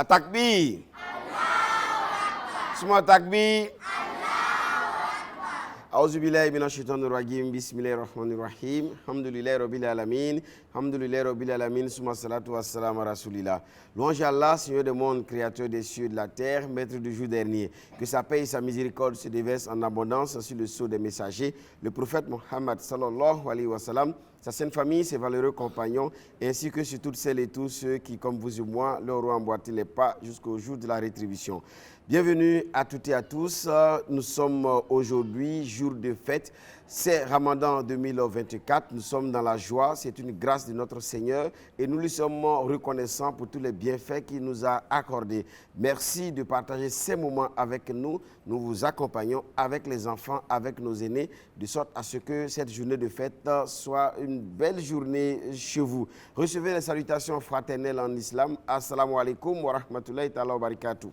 Atakbir. Suma takbir. A'udhu billahi minash shaitanir rajim. Bismillahir rahmanir rahim. Alhamdulillahi rabbil alamin. Alhamdulillahi rabbil alamin. Summa salatu wassalamu ala rasulillah. Louange à Allah, Seigneur des mondes, créateur des cieux et de la terre, maître du jour dernier. Que sa paix et sa miséricorde se déversent en abondance sur le sceau des messagers, le prophète Mohammed sallallahu alayhi wa sallam, sa sainte famille, ses valeureux compagnons, ainsi que sur toutes celles et tous ceux qui, comme vous et moi, leur ont emboîté les pas jusqu'au jour de la rétribution. Bienvenue à toutes et à tous. Nous sommes aujourd'hui jour de fête. C'est Ramadan 2024. Nous sommes dans la joie. C'est une grâce de notre Seigneur et nous lui sommes reconnaissants pour tous les bienfaits qu'il nous a accordés. Merci de partager ces moments avec nous. Nous vous accompagnons avec les enfants, avec nos aînés, de sorte à ce que cette journée de fête soit une belle journée chez vous. Recevez les salutations fraternelles en islam. Assalamu alaikum wa rahmatullahi ta'ala wa barakatuh.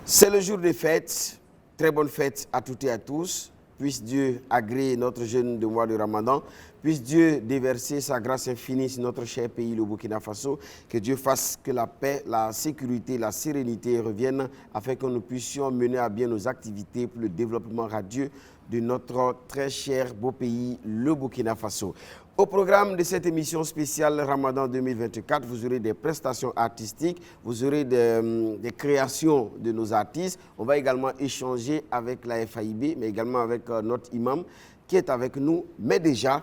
C'est le jour de fête. Très bonne fête à toutes et à tous. Puisse Dieu agréer notre jeûne de mois de Ramadan. Puisse Dieu déverser sa grâce infinie sur notre cher pays, le Burkina Faso. Que Dieu fasse que la paix, la sécurité, la sérénité reviennent afin que nous puissions mener à bien nos activités pour le développement radieux de notre très cher beau pays, le Burkina Faso. Au programme de cette émission spéciale Ramadan 2024, vous aurez des prestations artistiques, vous aurez des créations de nos artistes. On va également échanger avec la FAIB, mais également avec notre imam qui est avec nous. Mais déjà,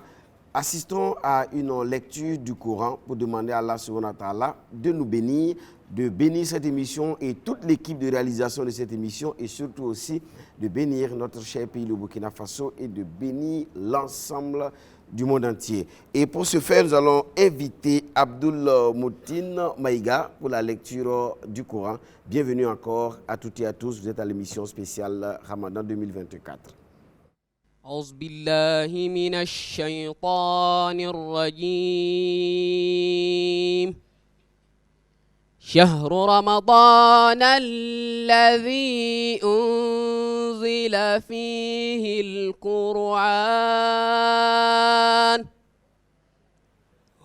assistons à une lecture du Coran pour demander à Allah subhanahu wa ta'ala de nous bénir, de bénir cette émission et toute l'équipe de réalisation de cette émission et surtout aussi de bénir notre cher pays, le Burkina Faso, et de bénir l'ensemble du monde entier. Et pour ce faire, nous allons inviter Abdul Moutin Maïga pour la lecture du Coran. Bienvenue encore à toutes et à tous. Vous êtes à l'émission spéciale Ramadan 2024. أعوذ بالله من الشيطان الرجيم شهر رمضان الذي أنزل فيه القرآن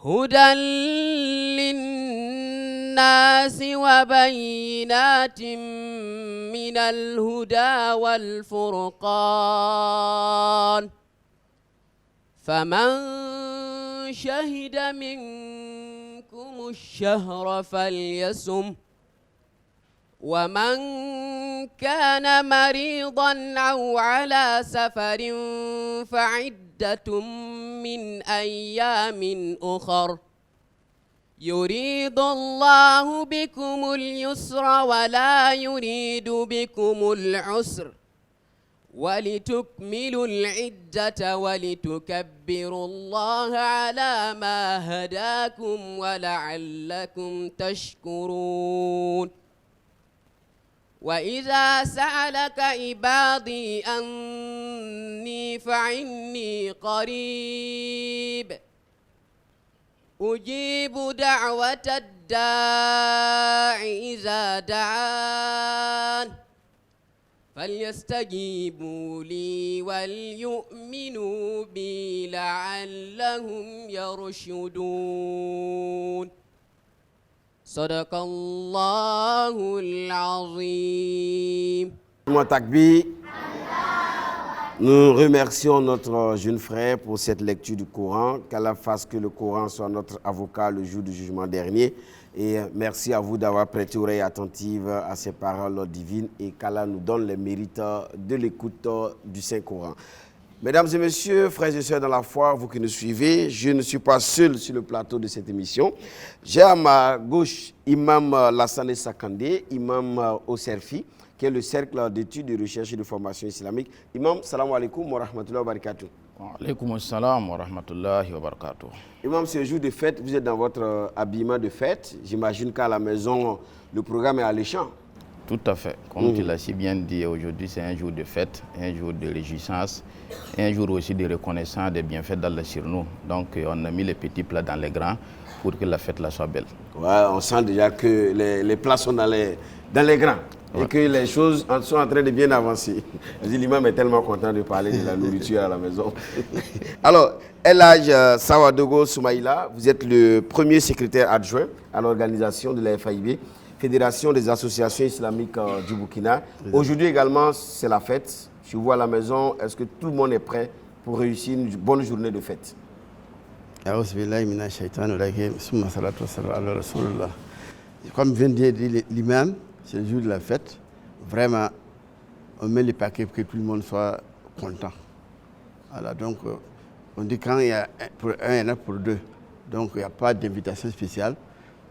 هدى للناس وبينات من الهدى والفرقان فمن شهد منكم الشهر فليصم ومن كان مريضا أو على سفر فعدة من أيام أخر يريد الله بكم اليسر ولا يريد بكم العسر ولتكملوا العدة ولتكبروا الله على ما هداكم ولعلكم تشكرون وإذا سألك عبادي أني فإني قريب أجيب دعوة الداع إذا دعان فليستجيبوا لي وليؤمنوا بي لعلهم يرشدون صدق الله العظيم. Nous remercions notre jeune frère pour cette lecture du Coran. Qu'Allah fasse que le Coran soit notre avocat le jour du jugement dernier. Et merci à vous d'avoir prêté oreille attentive à ces paroles divines et qu'Allah nous donne les mérites de l'écoute du Saint-Coran. Mesdames et messieurs, frères et sœurs dans la foi, vous qui nous suivez, je ne suis pas seul sur le plateau de cette émission. J'ai à ma gauche Imam Lassane Sakandé, Imam au Serfi, qui est le cercle d'études, de recherche et de formation islamique. Imam, salam alaikum wa rahmatullahi wa barakatuh. Wa alaikum salam wa rahmatullahi wa barakatuh. Imam, c'est un jour de fête, vous êtes dans votre habillement de fête. J'imagine qu'à la maison, le programme est alléchant. Tout à fait. Comme tu l'as si bien dit, aujourd'hui c'est un jour de fête, un jour de réjouissance, un jour aussi de reconnaissance des bienfaits d'Allah sur nous. Donc on a mis les petits plats dans les grands pour que la fête là soit belle. Ouais, on sent déjà que les plats sont dans les grands. et que les choses sont en train de bien avancer. L'imam est tellement content de parler de la nourriture à la maison. Alors, El Hadj Sawadogo Soumaïla, vous êtes le premier secrétaire adjoint à l'organisation de la FAIB, Fédération des associations islamiques du Burkina. Aujourd'hui également, c'est la fête. Chez vous à la maison, est-ce que tout le monde est prêt pour réussir une bonne journée de fête? Comme vient de dire l'imam, c'est le jour de la fête. Vraiment, on met les paquets pour que tout le monde soit content. Voilà, donc on dit quand il y a pour un, il y en a pour deux. Donc il n'y a pas d'invitation spéciale.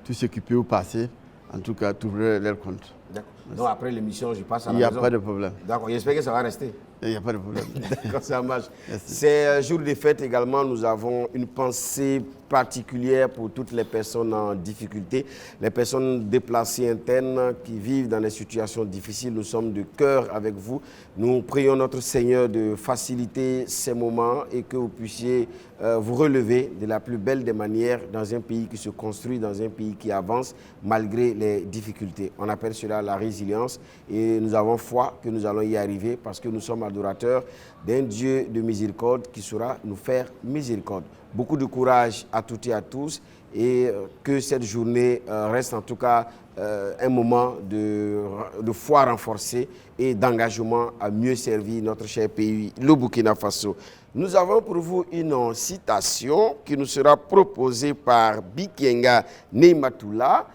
Tout ce qui peut vous passer, en tout cas, trouverez leur compte. D'accord. Donc après l'émission, je passe à la maison. maison. Il n'y a pas de problème. D'accord, j'espère que ça va rester. Il n'y a pas de problème. D'accord, ça marche. C'est jour de fête également, nous avons une pensée particulière pour toutes les personnes en difficulté, les personnes déplacées internes qui vivent dans des situations difficiles. Nous sommes de cœur avec vous. Nous prions notre Seigneur de faciliter ces moments et que vous puissiez vous relever de la plus belle des manières dans un pays qui se construit, dans un pays qui avance malgré les difficultés. On appelle cela la résilience et nous avons foi que nous allons y arriver parce que nous sommes adorateurs d'un Dieu de miséricorde qui saura nous faire miséricorde. Beaucoup de courage à toutes et à tous et que cette journée reste en tout cas un moment de foi renforcée et d'engagement à mieux servir notre cher pays, le Burkina Faso. Nous avons pour vous une citation qui nous sera proposée par Bikenga Neymatoula.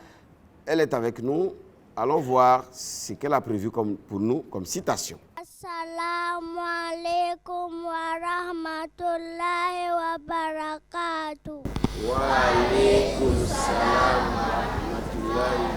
Elle est avec nous. Allons voir ce qu'elle a prévu pour nous comme citation. Assalamu alaikum wa rahmatullahi wa barakatuh. Wa alaikum salam wa rahmatullahi.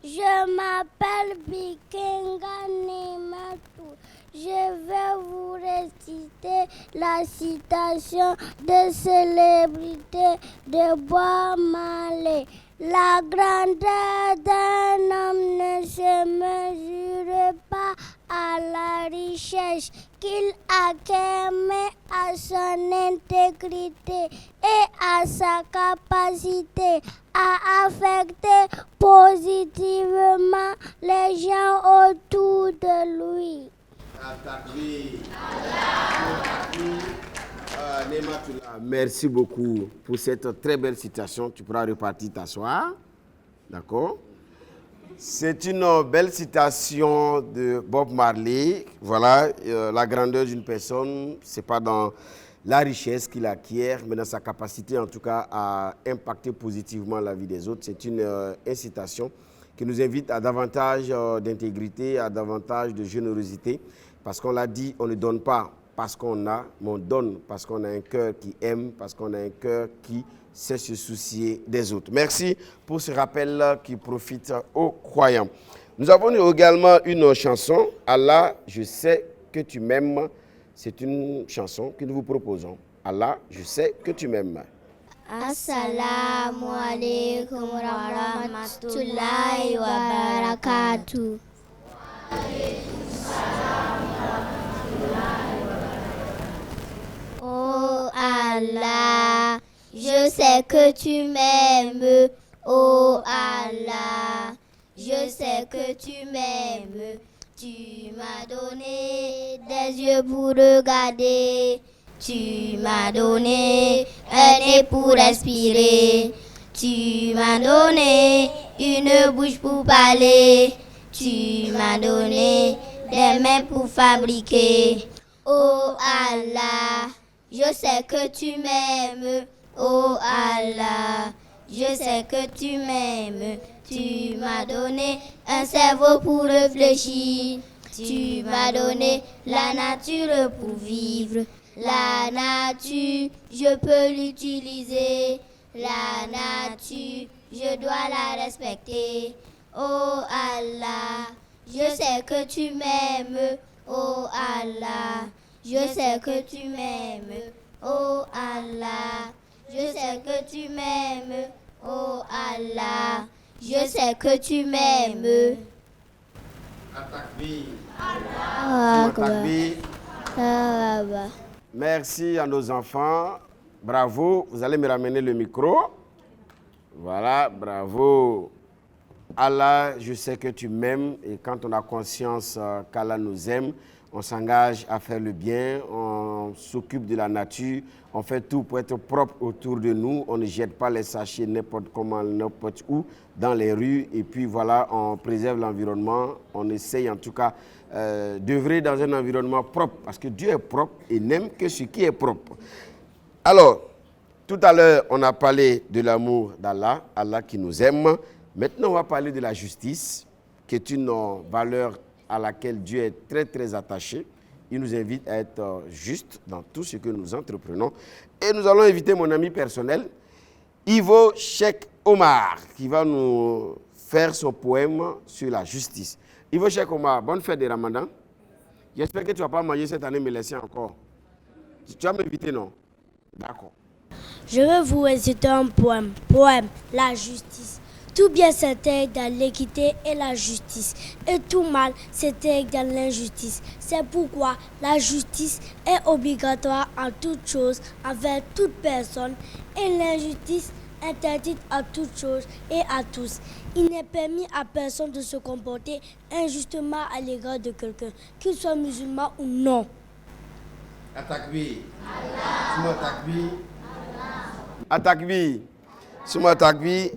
Je m'appelle Bikenga Nematou. Je vais vous réciter la citation de célébrité de Bob Marley. La grandeur d'un homme ne se mesure pas à la richesse qu'il acquiert, mais à son intégrité et à sa capacité à affecter positivement les gens autour de lui. Merci beaucoup pour cette très belle citation. Tu pourras repartir t'asseoir. D'accord? C'est une belle citation de Bob Marley. Voilà, la grandeur d'une personne, ce n'est pas dans la richesse qu'il acquiert, mais dans sa capacité en tout cas à impacter positivement la vie des autres. C'est une incitation qui nous invite à davantage d'intégrité, à davantage de générosité. Parce qu'on l'a dit, on ne donne pas parce qu'on a, mais on donne parce qu'on a un cœur qui aime, parce qu'on a un cœur qui sait se soucier des autres. Merci pour ce rappel qui profite aux croyants. Nous avons également une chanson, Allah, je sais que tu m'aimes. C'est une chanson que nous vous proposons. Allah, je sais que tu m'aimes. Assalamu alaikum wa rahmatullahi wa barakatuh. Oh Allah, je sais que tu m'aimes. Oh Allah, je sais que tu m'aimes. Tu m'as donné des yeux pour regarder. Tu m'as donné un nez pour respirer. Tu m'as donné une bouche pour parler. Tu m'as donné des mains pour fabriquer. Oh Allah, je sais que tu m'aimes. Oh Allah, je sais que tu m'aimes. Tu m'as donné un cerveau pour réfléchir. Tu m'as donné la nature pour vivre. La nature, je peux l'utiliser. La nature, je dois la respecter. Oh Allah, je sais que tu m'aimes. Oh Allah, je sais que tu m'aimes. Oh Allah, je sais que tu m'aimes. Oh Allah, je sais que tu m'aimes. Merci à nos enfants. Bravo. Vous allez me ramener le micro. Voilà, bravo. Allah, je sais que tu m'aimes et quand on a conscience qu'Allah nous aime, on s'engage à faire le bien, on s'occupe de la nature, on fait tout pour être propre autour de nous, on ne jette pas les sachets n'importe comment, n'importe où, dans les rues, et puis voilà, on préserve l'environnement, on essaye en tout cas d'œuvrer dans un environnement propre, parce que Dieu est propre et n'aime que ce qui est propre. Alors, tout à l'heure, on a parlé de l'amour d'Allah, Allah qui nous aime. Maintenant, on va parler de la justice, qui est une valeur à laquelle Dieu est très, très attaché. Il nous invite à être juste dans tout ce que nous entreprenons. Et nous allons inviter mon ami personnel, Ivo Cheikh Omar, qui va nous faire son poème sur la justice. Ivo Cheikh Omar, bonne fête de Ramadan. J'espère que tu ne vas pas manger cette année, me laisser encore. Tu vas m'inviter, non? D'accord. Je vais vous réciter un poème. Poème, la justice. Tout bien s'intègre dans l'équité et la justice, et tout mal s'intègre dans l'injustice. C'est pourquoi la justice est obligatoire en toute chose, envers toute personne, et l'injustice interdite à toute chose et à tous. Il n'est permis à personne de se comporter injustement à l'égard de quelqu'un, qu'il soit musulman ou non. Atakbi. Souma Takbi. Atakbi. Souma Takbi.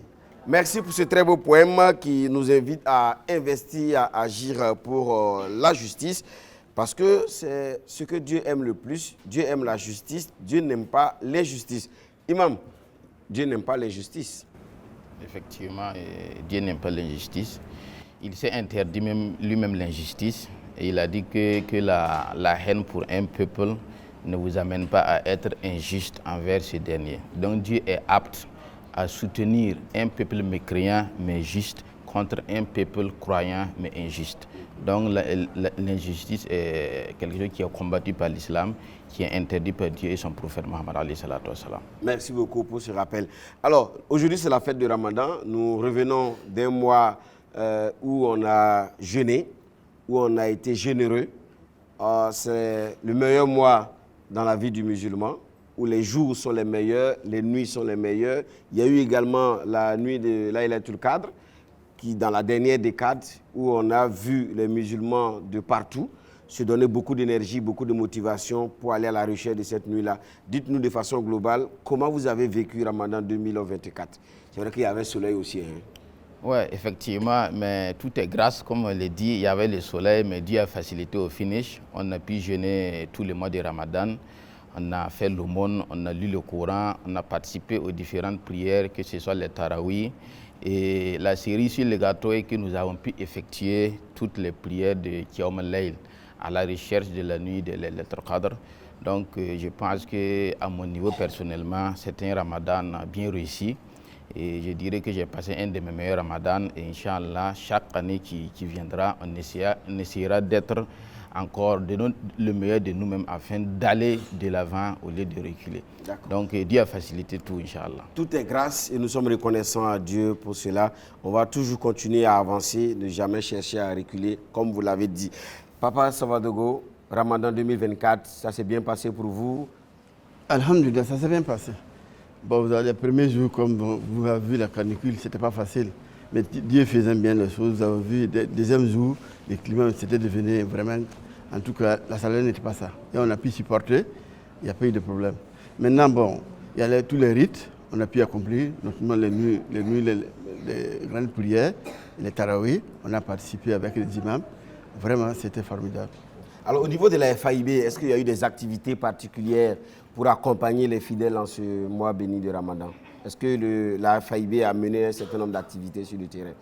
Merci pour ce très beau poème qui nous invite à investir, à agir pour la justice. Parce que c'est ce que Dieu aime le plus. Dieu aime la justice. Dieu n'aime pas l'injustice. Imam, Dieu n'aime pas l'injustice. Effectivement, Dieu n'aime pas l'injustice. Il s'est interdit lui-même l'injustice. Et il a dit que la haine pour un peuple ne vous amène pas à être injuste envers ce dernier. Donc Dieu est apte à soutenir un peuple mécréant mais juste contre un peuple croyant mais injuste. Donc l'injustice est quelque chose qui est combattu par l'islam, qui est interdit par Dieu et son prophète Mohammed alayhi salatu wassalam. Merci beaucoup pour ce rappel. Alors, aujourd'hui c'est la fête de Ramadan. Nous revenons d'un mois où on a jeûné, où on a été généreux. C'est le meilleur mois dans la vie du musulman, où les jours sont les meilleurs, les nuits sont les meilleures. Il y a eu également la nuit de Laylatul Qadr, qui dans la dernière décade, où on a vu les musulmans de partout se donner beaucoup d'énergie, beaucoup de motivation pour aller à la recherche de cette nuit-là. Dites-nous de façon globale, comment vous avez vécu Ramadan 2024? C'est vrai qu'il y avait le soleil aussi. Hein? Oui, effectivement, mais tout est grâce, comme on l'a dit, il y avait le soleil, mais Dieu a facilité au finish. On a pu jeûner tous les mois de Ramadan. On a fait l'aumône, on a lu le Coran, on a participé aux différentes prières, que ce soit les tarawih. Et la série sur le gâteau est que nous avons pu effectuer toutes les prières de Qiyam al-Layl à la recherche de la nuit de Laylatul Qadr. Donc je pense qu'à mon niveau personnellement, c'est un Ramadan bien réussi. Et je dirais que j'ai passé un de mes meilleurs Ramadans. Et Inch'Allah, chaque année qui viendra, on essaiera d'être encore le meilleur de nous-mêmes afin d'aller de l'avant au lieu de reculer. Donc Dieu a facilité tout, Inch'Allah. Tout est grâce et nous sommes reconnaissants à Dieu pour cela. On va toujours continuer à avancer, ne jamais chercher à reculer, comme vous l'avez dit. Papa Savadogo, Ramadan 2024, ça s'est bien passé pour vous? Alhamdulillah, ça s'est bien passé. Bon, vous avez les premiers jours, comme vous avez vu la canicule, ce n'était pas facile. Mais Dieu faisait bien les choses. Vous avez vu, les deuxième jour, le climat c'était devenu vraiment... En tout cas, la chaleur n'était pas ça. Et on a pu supporter, il n'y a pas eu de problème. Maintenant, bon, il y a tous les rites, on a pu accomplir, notamment les nuits, les grandes prières, les tarawih, on a participé avec les imams. Vraiment, c'était formidable. Alors, au niveau de la FAIB, est-ce qu'il y a eu des activités particulières pour accompagner les fidèles en ce mois béni de Ramadan? Est-ce que la FAIB a mené un certain nombre d'activités sur le terrain?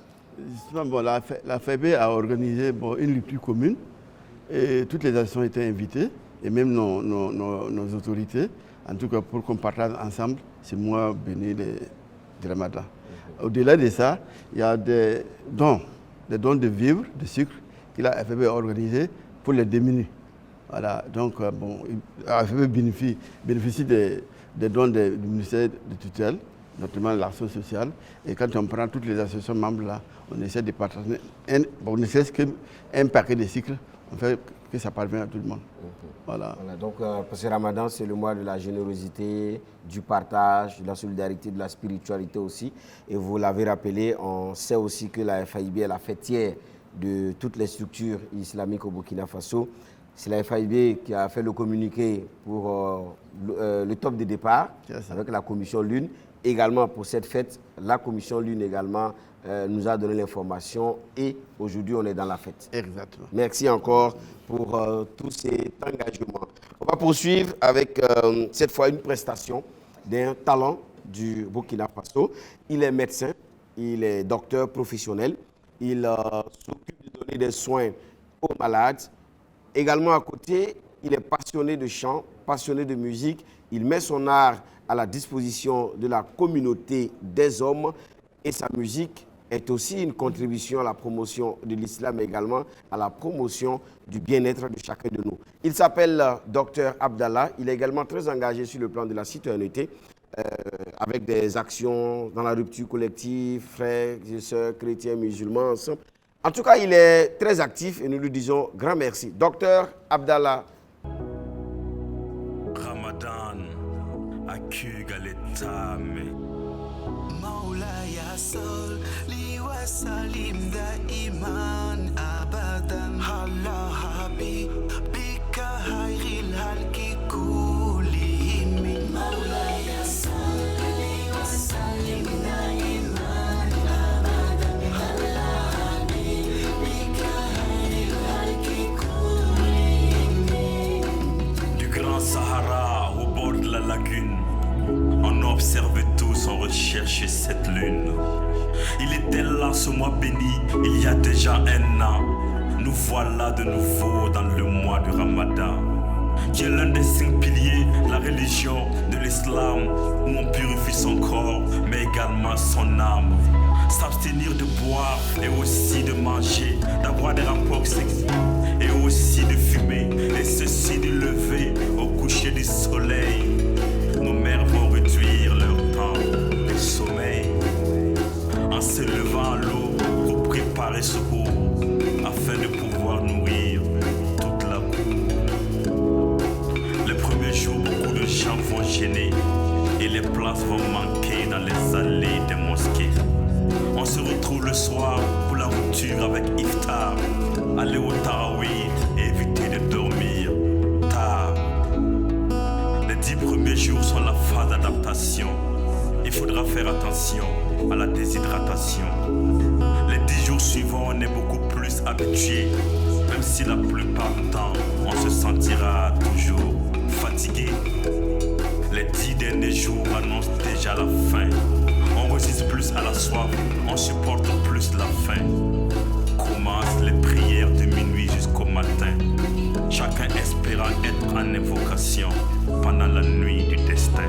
Justement, bon, la FAIB a organisé une lecture commune et toutes les associations étaient invitées et même nos autorités, en tout cas pour qu'on partage ensemble ce mois béni de Ramadan. Au-delà de ça, il y a des dons de vivres, de sucre que la FAIB a organisé pour les démunis. Voilà, donc bon, la FAIB bénéficie des dons du ministère de tutelle, notamment l'action sociale. Et quand on prend toutes les associations membres là, on essaie de partager, ne serait-ce qu'un paquet de sucre, on fait que ça parvienne à tout le monde. Voilà. Donc, parce que Ramadan, c'est le mois de la générosité, du partage, de la solidarité, de la spiritualité aussi. Et vous l'avez rappelé, on sait aussi que la FAIB est la fêtière de toutes les structures islamiques au Burkina Faso. C'est la FAIB qui a fait le communiqué pour le top de départ avec la commission Lune. Également, pour cette fête, la commission Lune également nous a donné l'information et aujourd'hui, on est dans la fête. Exactement. Merci encore pour tous cet engagement. On va poursuivre avec cette fois une prestation d'un talent du Burkina Faso. Il est médecin, il est docteur professionnel, il s'occupe de donner des soins aux malades. Également à côté, il est passionné de chant, passionné de musique. Il met son art à la disposition de la communauté des hommes et sa musique est aussi une contribution à la promotion de l'islam, mais également à la promotion du bien-être de chacun de nous. Il s'appelle Dr Abdallah. Il est également très engagé sur le plan de la citoyenneté, avec des actions dans la rupture collective, frères et sœurs, chrétiens, musulmans, ensemble. En tout cas, il est très actif et nous lui disons grand merci. Dr Abdallah. Ramadan, Akugaletame. Maulaya sol liwa salim daiman abadan Allah habibika hayril halki kulihim Maulaya sol liwa salim daiman abadan Allah habibika hayril halki kulihim. Du grand Sahara au bord de la lagune, on observe tous, on recherche cette lune. Il était là ce mois béni, il y a déjà un an. Nous voilà de nouveau dans le mois du Ramadan, qui est l'un des 5 piliers de la religion de l'islam, où on purifie son corps, mais également son âme. S'abstenir de boire et aussi de manger, d'avoir des rapports sexuels et aussi de fumer, et ceci du lever au coucher du soleil. Nos mères vont réduire leur temps de sommeil en se levant à l'eau pour préparer ce cours afin de pouvoir nourrir toute la cour. Les premiers jours, beaucoup de gens vont gêner et les places vont manquer dans les allées des mosquées. On se retrouve le soir pour la rupture avec iftar, aller au tarawih et éviter de dormir tard. Les 10 premiers jours sont la phase d'adaptation. Il faudra faire attention à la déshydratation. Les 10 jours suivants, on est beaucoup plus habitué, même si la plupart du temps, on se sentira toujours fatigué. Les 10 derniers jours annoncent déjà la fin. On résiste plus à la soif, on supporte plus la faim. Commencent les prières de minuit jusqu'au matin, chacun espérant être en invocation pendant la nuit du destin.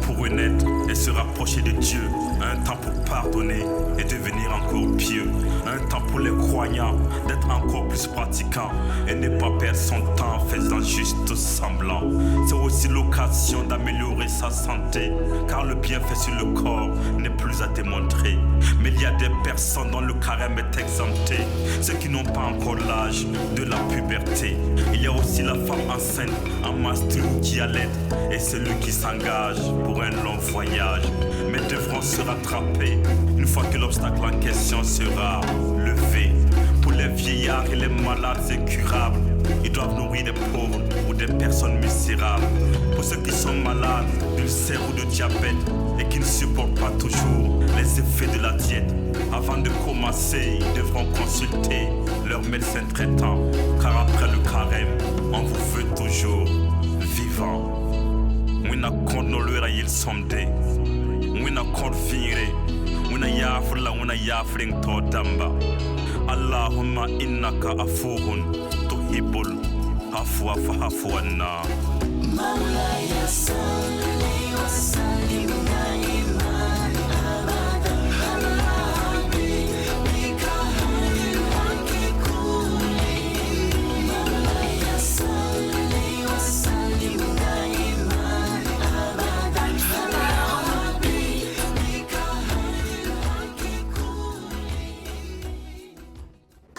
Pour renaître et se rapprocher de Dieu, un temps pour pardonner et devenir encore pieux, un temps pour les croyants d'être encore plus pratiquants et ne pas perdre son temps en faisant juste semblant. C'est aussi l'occasion d'améliorer sa santé, car le bienfait sur le corps n'est plus à démontrer. Mais il y a des personnes dont le carême est exempté, ceux qui n'ont pas encore l'âge de la puberté. Il y a aussi la femme enceinte, en menstru qui allait, et celui qui s'engage pour un long voyage, mais devront se rattraper une fois que l'obstacle en question sera levé. Pour les vieillards et les malades incurables, ils doivent nourrir des pauvres ou des personnes misérables. Pour ceux qui sont malades d'ulcère ou de diabète et qui ne supportent pas toujours les effets de la diète, avant de commencer, ils devront consulter leur médecin traitant, car après le carême, on vous veut toujours vivant. Wina kono lura yil somde, wina konfire, wina yafla, wina yafring to damba. Allahumma innaka afuhun tuhibbul afwa fa'fu anna.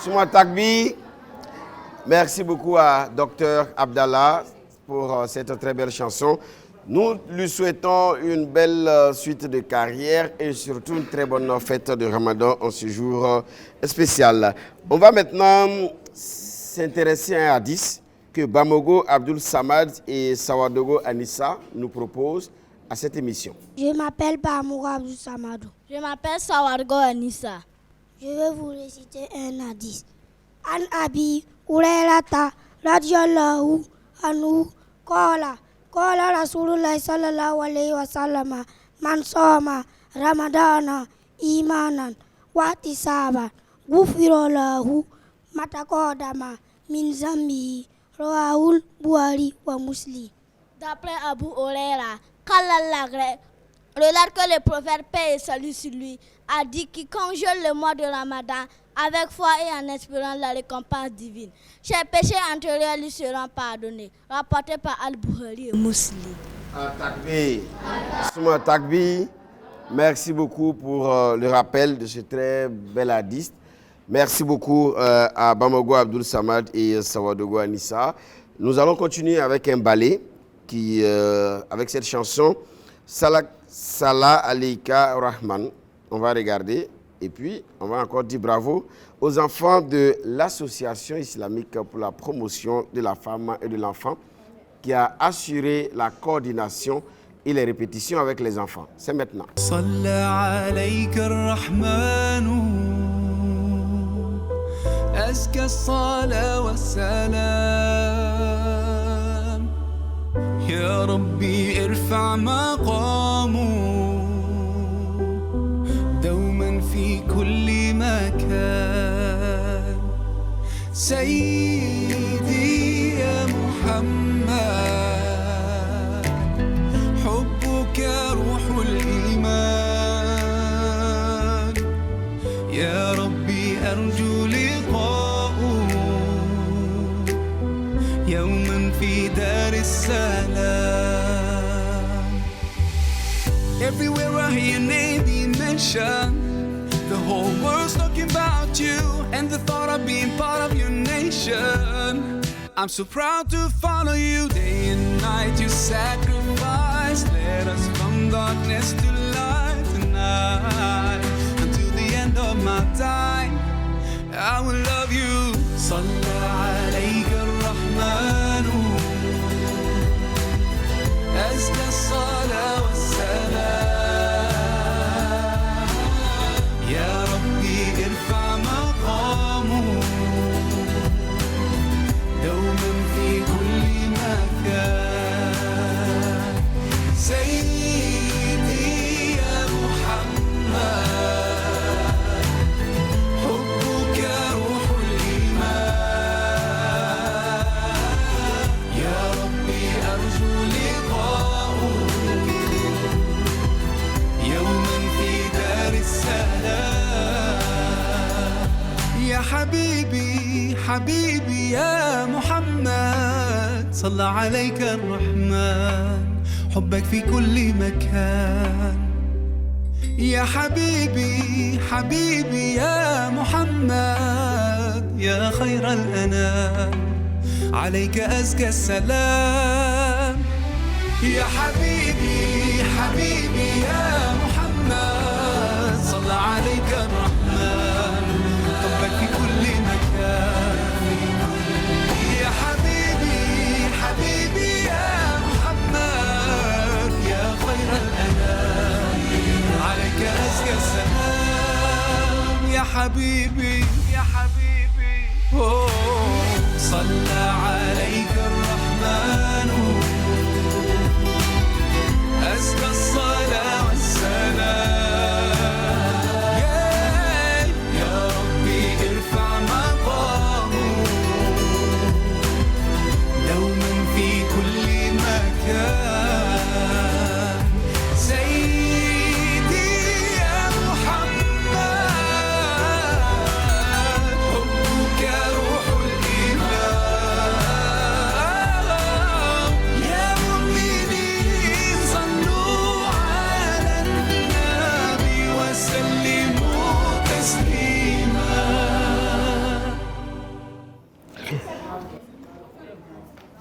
Souma Takbi, merci beaucoup à Dr Abdallah pour cette très belle chanson. Nous lui souhaitons une belle suite de carrière et surtout une très bonne fête de Ramadan en ce jour spécial. On va maintenant s'intéresser à un hadith que Bamogo Abdul Samad et Sawadogo Anissa nous proposent à cette émission. Je m'appelle Bamogo Abdul Samadou. Je m'appelle Sawadogo Anissa. Je vais vous réciter un hadith. An Abi Hurairata radiyallahu anhu qala qala Rasulullah sallallahu alayhi wa sallam man soma ramadana imanan wa ihtisaban ghufira lahu ma taqaddama min zambihi rawahul Bukhari wa Muslim. D'après Abu Huraira, relate que le prophète, paix et salut sur lui, a dit quiconque jeûne le mois de Ramadan avec foi et en espérant la récompense divine, ses péchés antérieurs lui seront pardonnés. Rapporté par Al-Bukhari et Muslim. Takbi, Souma Takbi, merci beaucoup pour le rappel de ce très bel hadith. Merci beaucoup à Bamogo Abdul Samad et Sawadogo Anissa. Nous allons continuer avec un ballet qui, avec cette chanson Salah Aleika Rahman. On va regarder et puis on va encore dire bravo aux enfants de l'Association islamique pour la promotion de la femme et de l'enfant qui a assuré la coordination et les répétitions avec les enfants. C'est maintenant. Salah Aleika Rahman أزكى الصلاة والسلام يا ربي ارفع مقامه دوما في كل مكان سيدي يا محمد حبك روح الإيمان يا ربي أرجو لقاءه يوما في دار السلام. Everywhere I hear your name being mentioned, the whole world's talking about you and the thought of being part of your nation. I'm so proud to follow you day and night. You sacrifice, led us from darkness to light tonight. Until the end of my time, I will love you. صلى عليك الرحمن أزكى الصلاة والسلام يا ربي ارفع مقامه دوما في كل مكان سيدي يا محمد حبك روح الإيمان يا ربي أرجو لقاءه يوما في دار السلام. يا حبيبي حبيبي يا محمد صلى عليك الرحمن حبك في كل مكان. يا حبيبي حبيبي يا محمد يا خير الأنام عليك أزكى السلام. يا حبيبي حبيبي يا محمد صلى عليك الرحمن حبك في كل مكان. يا حبيبي حبيبي يا محمد يا خير الأنام عليك أزكى السلام. يا حبيبي يا حبيبي صلى عليك الرحمن أزكى الصلاة والسلام يا ربي ارفع مقامه دوما في كل مكان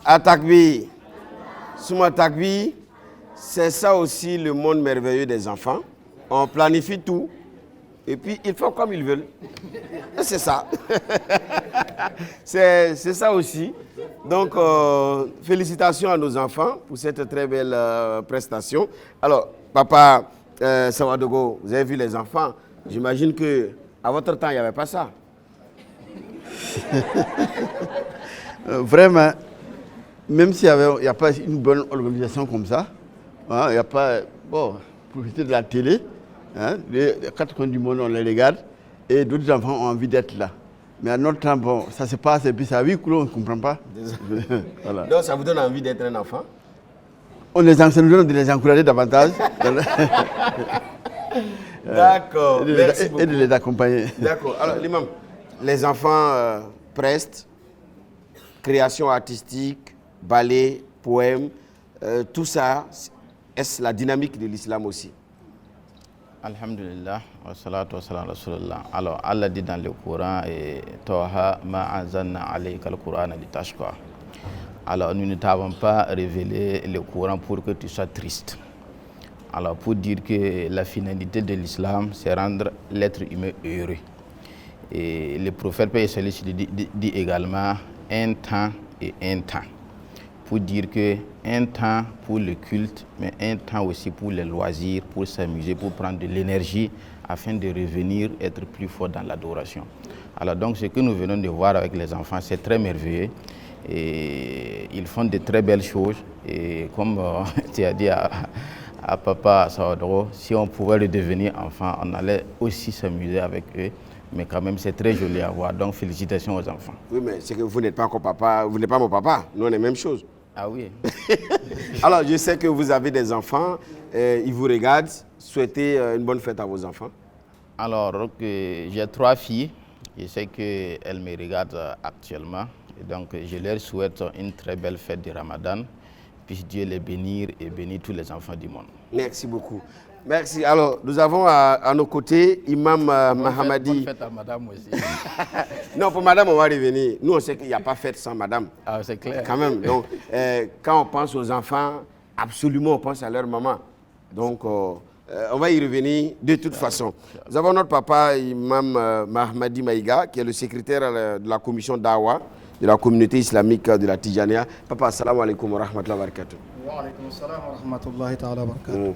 Atakbi. Souma Takbi. C'est ça aussi le monde merveilleux des enfants. On planifie tout. Et puis, ils font comme ils veulent. Et c'est ça. c'est ça aussi. Donc, félicitations à nos enfants pour cette très belle prestation. Alors, papa Sawadogo, vous avez vu les enfants. J'imagine qu'à votre temps, il n'y avait pas ça. Vraiment, même s'il n'y a pas une bonne organisation comme ça, il n'y a pas... Bon, profiter de la télé, hein, les 4 coins du monde, on les regarde, et d'autres enfants ont envie d'être là. Mais à notre temps, bon, ça se passe, et puis ça vit, on ne comprend pas. Voilà. Donc, ça vous donne envie d'être un enfant? On les enseigne de les encourager davantage. D'accord, merci beaucoup. Et de les accompagner. D'accord. Alors, l'imam, les enfants prestent, création artistique, ballet, poème, tout ça, est-ce la dynamique de l'islam aussi? Alhamdulillah, wa salatu wa salam rasulullah. Alors, Allah dit dans le Coran, Toha ma anzalna alayka al-Qur'an litashqa. Alors, nous ne t'avons pas révélé le Coran pour que tu sois triste. Alors, pour dire que la finalité de l'islam, c'est rendre l'être humain heureux. Et le prophète Paix et Salut dit également un temps et un temps. Pour dire que un temps pour le culte, mais un temps aussi pour les loisirs, pour s'amuser, pour prendre de l'énergie, afin de revenir être plus fort dans l'adoration. Alors donc, ce que nous venons de voir avec les enfants, c'est très merveilleux. Et ils font de très belles choses. Et comme tu as dit à papa Sawadro, si on pouvait redevenir enfant, on allait aussi s'amuser avec eux. Mais quand même, c'est très joli à voir. Donc, félicitations aux enfants. Oui, mais c'est que vous n'êtes pas encore papa, vous n'êtes pas mon papa. Nous, on est la même chose. Ah oui. Alors, je sais que vous avez des enfants, ils vous regardent. Souhaitez une bonne fête à vos enfants. Alors, j'ai 3 filles. Je sais qu'elles me regardent actuellement. Et donc, je leur souhaite une très belle fête de Ramadan. Puisse Dieu les bénir et bénir tous les enfants du monde. Merci beaucoup. Merci. Alors, nous avons à nos côtés Imam Mahamadi. Bonne fête à madame aussi. Non, pour madame, on va revenir. Nous, on sait qu'il n'y a pas fête sans madame. Ah, c'est clair. Quand même. Donc, quand on pense aux enfants, absolument, on pense à leur maman. Donc, on va y revenir de toute façon. Nous avons notre papa, Imam Mahamadi Maïga, qui est le secrétaire de la commission d'Awa, de la communauté islamique de la Tijania. Papa, assalamu alaikum wa rahmatullahi wa barakatuh. Wa alaikum assalam wa rahmatullahi ta'ala wa barakatuh.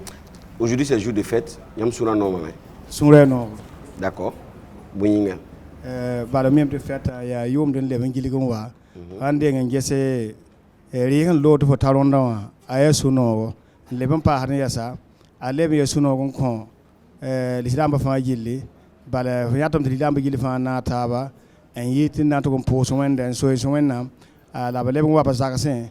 Aujourd'hui, c'est le jour de fête. Yam Soura Normal. Soura Normal. D'accord. Bouinga. Bah, le même de fête, il y a Yom de l'Evangélique. Ande ngese rihan lot fo taronda aya suno le ban pa harne yasa ale be suno gon kon l'islam ba fa jilli bala yatam l'islam ba jilli fa na taba en yitin na to gon po so wende so wenna la ba le wa pa zakasen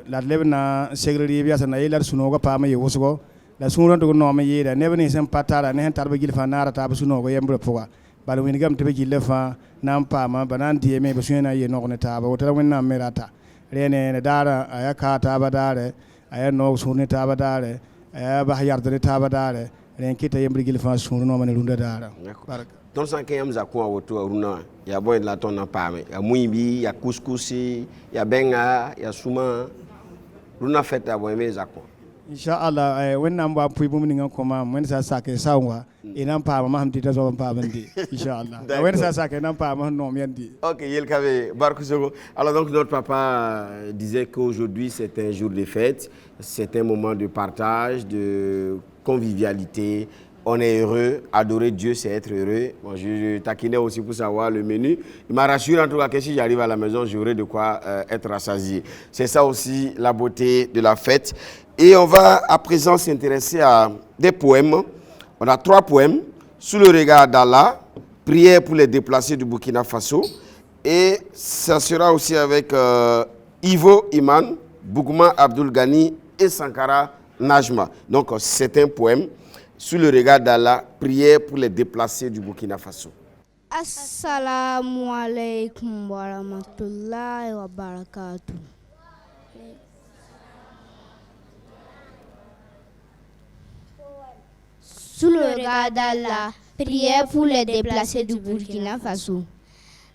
la le na segri biya na yela suno go pa ma yewoso la suno to no ma yeda ne bani sem patara ne tar ba jilli fa na taba suno go yembre poa bala wini gam tebe jille fa nam pa ma banan tie me be suena ye no ne taba o tara wenna merata rene ne dara aya ka taba dare aya no sunne taba dare aya ba yarde taba dare ren kita yembre jille fa suno no man lunda dara baraka don san ke yam za ko woto runa ya boy la ton na pa me ya muibi ya couscous ya benga ya suma runa feta boy me za ko inshallah wenna mba puy bum ni ngam ko ma men sa sake sawa inam pa ma hamti ta so pa bandi inshallah wenna sa sake nam pa ma no mendi. OK, yel kabe barku sogo. Alors donc notre papa disait qu'aujourd'hui c'est un jour de fête, c'est un moment de partage, de convivialité. On est heureux, adorer Dieu c'est être heureux. Bon, je taquinais aussi pour savoir le menu. Il m'a rassuré en tout cas que si j'arrive à la maison, j'aurai de quoi être rassasié. C'est ça aussi la beauté de la fête. Et on va à présent s'intéresser à des poèmes. On a 3 poèmes. Sous le regard d'Allah, prière pour les déplacés du Burkina Faso. Et ça sera aussi avec Ivo Iman, Bougouma Abdul Ghani et Sankara Najma. Donc c'est un poème. Sous le regard d'Allah, prière pour les déplacés du Burkina Faso. Assalamu alaikum wa rahmatullahi wa barakatuh. Sous le regard d'Allah, prière pour les déplacés du Burkina Faso.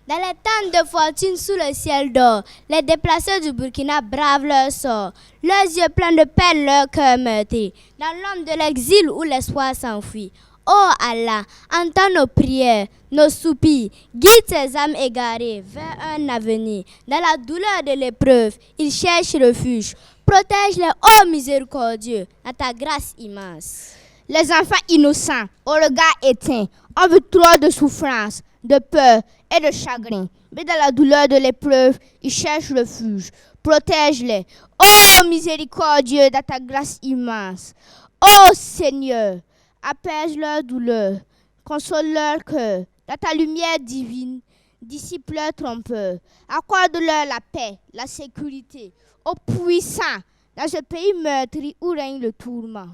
Dans les temps de fortune sous le ciel d'or, les déplacés du Burkina bravent leur sort. Leurs yeux pleins de peine, leur cœur meurtri. Dans l'ombre de l'exil où l'espoir s'enfuit. Oh Allah, entends nos prières, nos soupirs. Guide ces âmes égarées vers un avenir. Dans la douleur de l'épreuve, ils cherchent refuge. Protège-les, ô miséricordieux, à ta grâce immense. Les enfants innocents, au regard éteint, ont vu trop de souffrance, de peur et de chagrin. Mais dans la douleur de l'épreuve, ils cherchent refuge. Protège-les, ô miséricordieux, dans ta grâce immense. Ô Seigneur, apaise leur douleur, console leur cœur. Dans ta lumière divine, dissipe leur trompeur. Accorde-leur la paix, la sécurité. Ô puissant, dans ce pays meurtri où règne le tourment.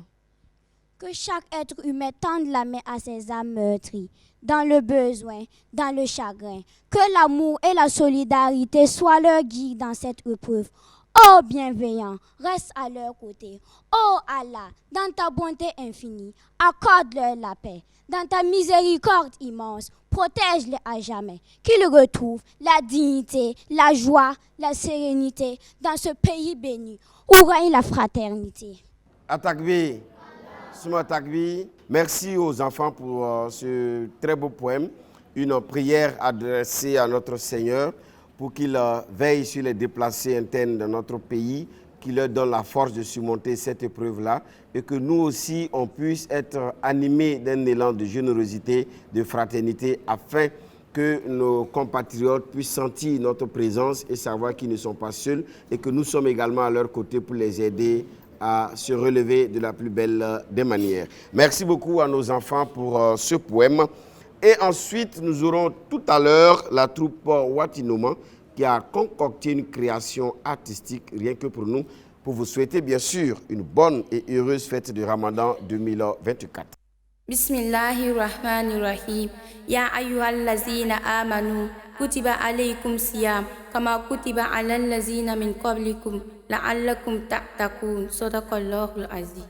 Que chaque être humain tende la main à ses âmes meurtries, dans le besoin, dans le chagrin. Que l'amour et la solidarité soient leur guide dans cette épreuve. Ô bienveillant, reste à leur côté. Ô Allah, dans ta bonté infinie, accorde-leur la paix. Dans ta miséricorde immense, protège-les à jamais. Qu'ils retrouvent la dignité, la joie, la sérénité dans ce pays béni où règne la fraternité. Atakbi. Merci aux enfants pour ce très beau poème. Une prière adressée à notre Seigneur pour qu'il veille sur les déplacés internes de notre pays, qu'il leur donne la force de surmonter cette épreuve-là et que nous aussi, on puisse être animés d'un élan de générosité, de fraternité, afin que nos compatriotes puissent sentir notre présence et savoir qu'ils ne sont pas seuls et que nous sommes également à leur côté pour les aider à se relever de la plus belle des manières. Merci beaucoup à nos enfants pour ce poème. Et ensuite, nous aurons tout à l'heure la troupe Watinoma qui a concocté une création artistique rien que pour nous, pour vous souhaiter bien sûr une bonne et heureuse fête de Ramadan 2024. Bismillahirrahmanirrahim. Ya ayyuhallazina amanu kutiba alaykum siyam kama kutiba alal lazina min qablikum la'allakum tattaqun. Sadaqallahul azim.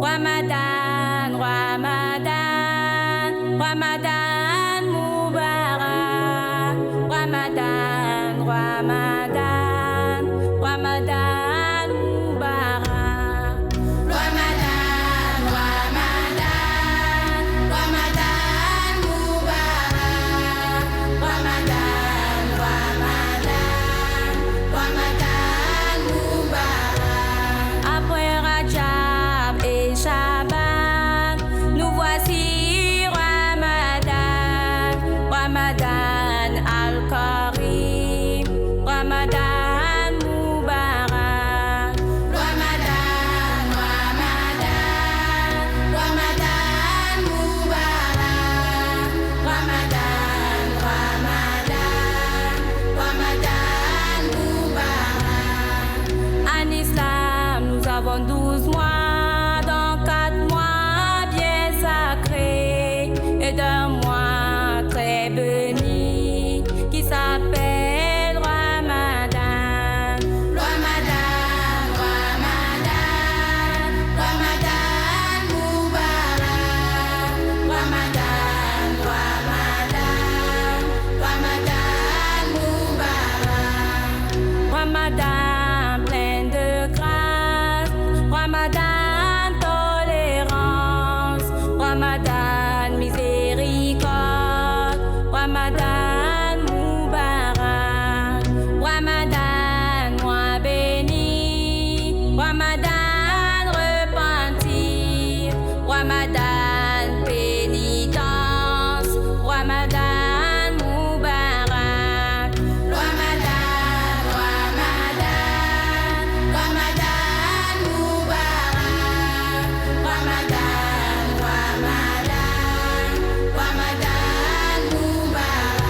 Ramadan, Ramadan, Ramadan Mubarak. Ramadan, Ramadan, Ramadan Mubarak. Ramadan, Ramadan, Ramadan Mubarak. Ramadan, Ramadan, Ramadan Mubarak. Après Rajab et Shaban, nous voici Ramadan, Ramadan Al-Karim, Ramadan Mubarak. Ramadan, Ramadan, Ramadan Mubarak. Ramadan, Ramadan, Ramadan Mubarak. En islam, nous avons 12 mois, dans 4 mois bien sacrés et d'un mois très béni qui s'appelle Ramadan. Ramadan, Ramadan, Ramadan Mubarak. Ramadan, Ramadan, Ramadan Mubarak. Ramadan plein de grâce, Ramadan tolérance, Ramadan miséricorde, Ramadan Mubarak. Ramadan mois béni, Ramadan repentir, Ramadan pénitence, Ramadan Mubarak. Ramadan, Ramadan, Ramadan Mubarak. Ramadan, Ramadan, Ramadan Mubarak.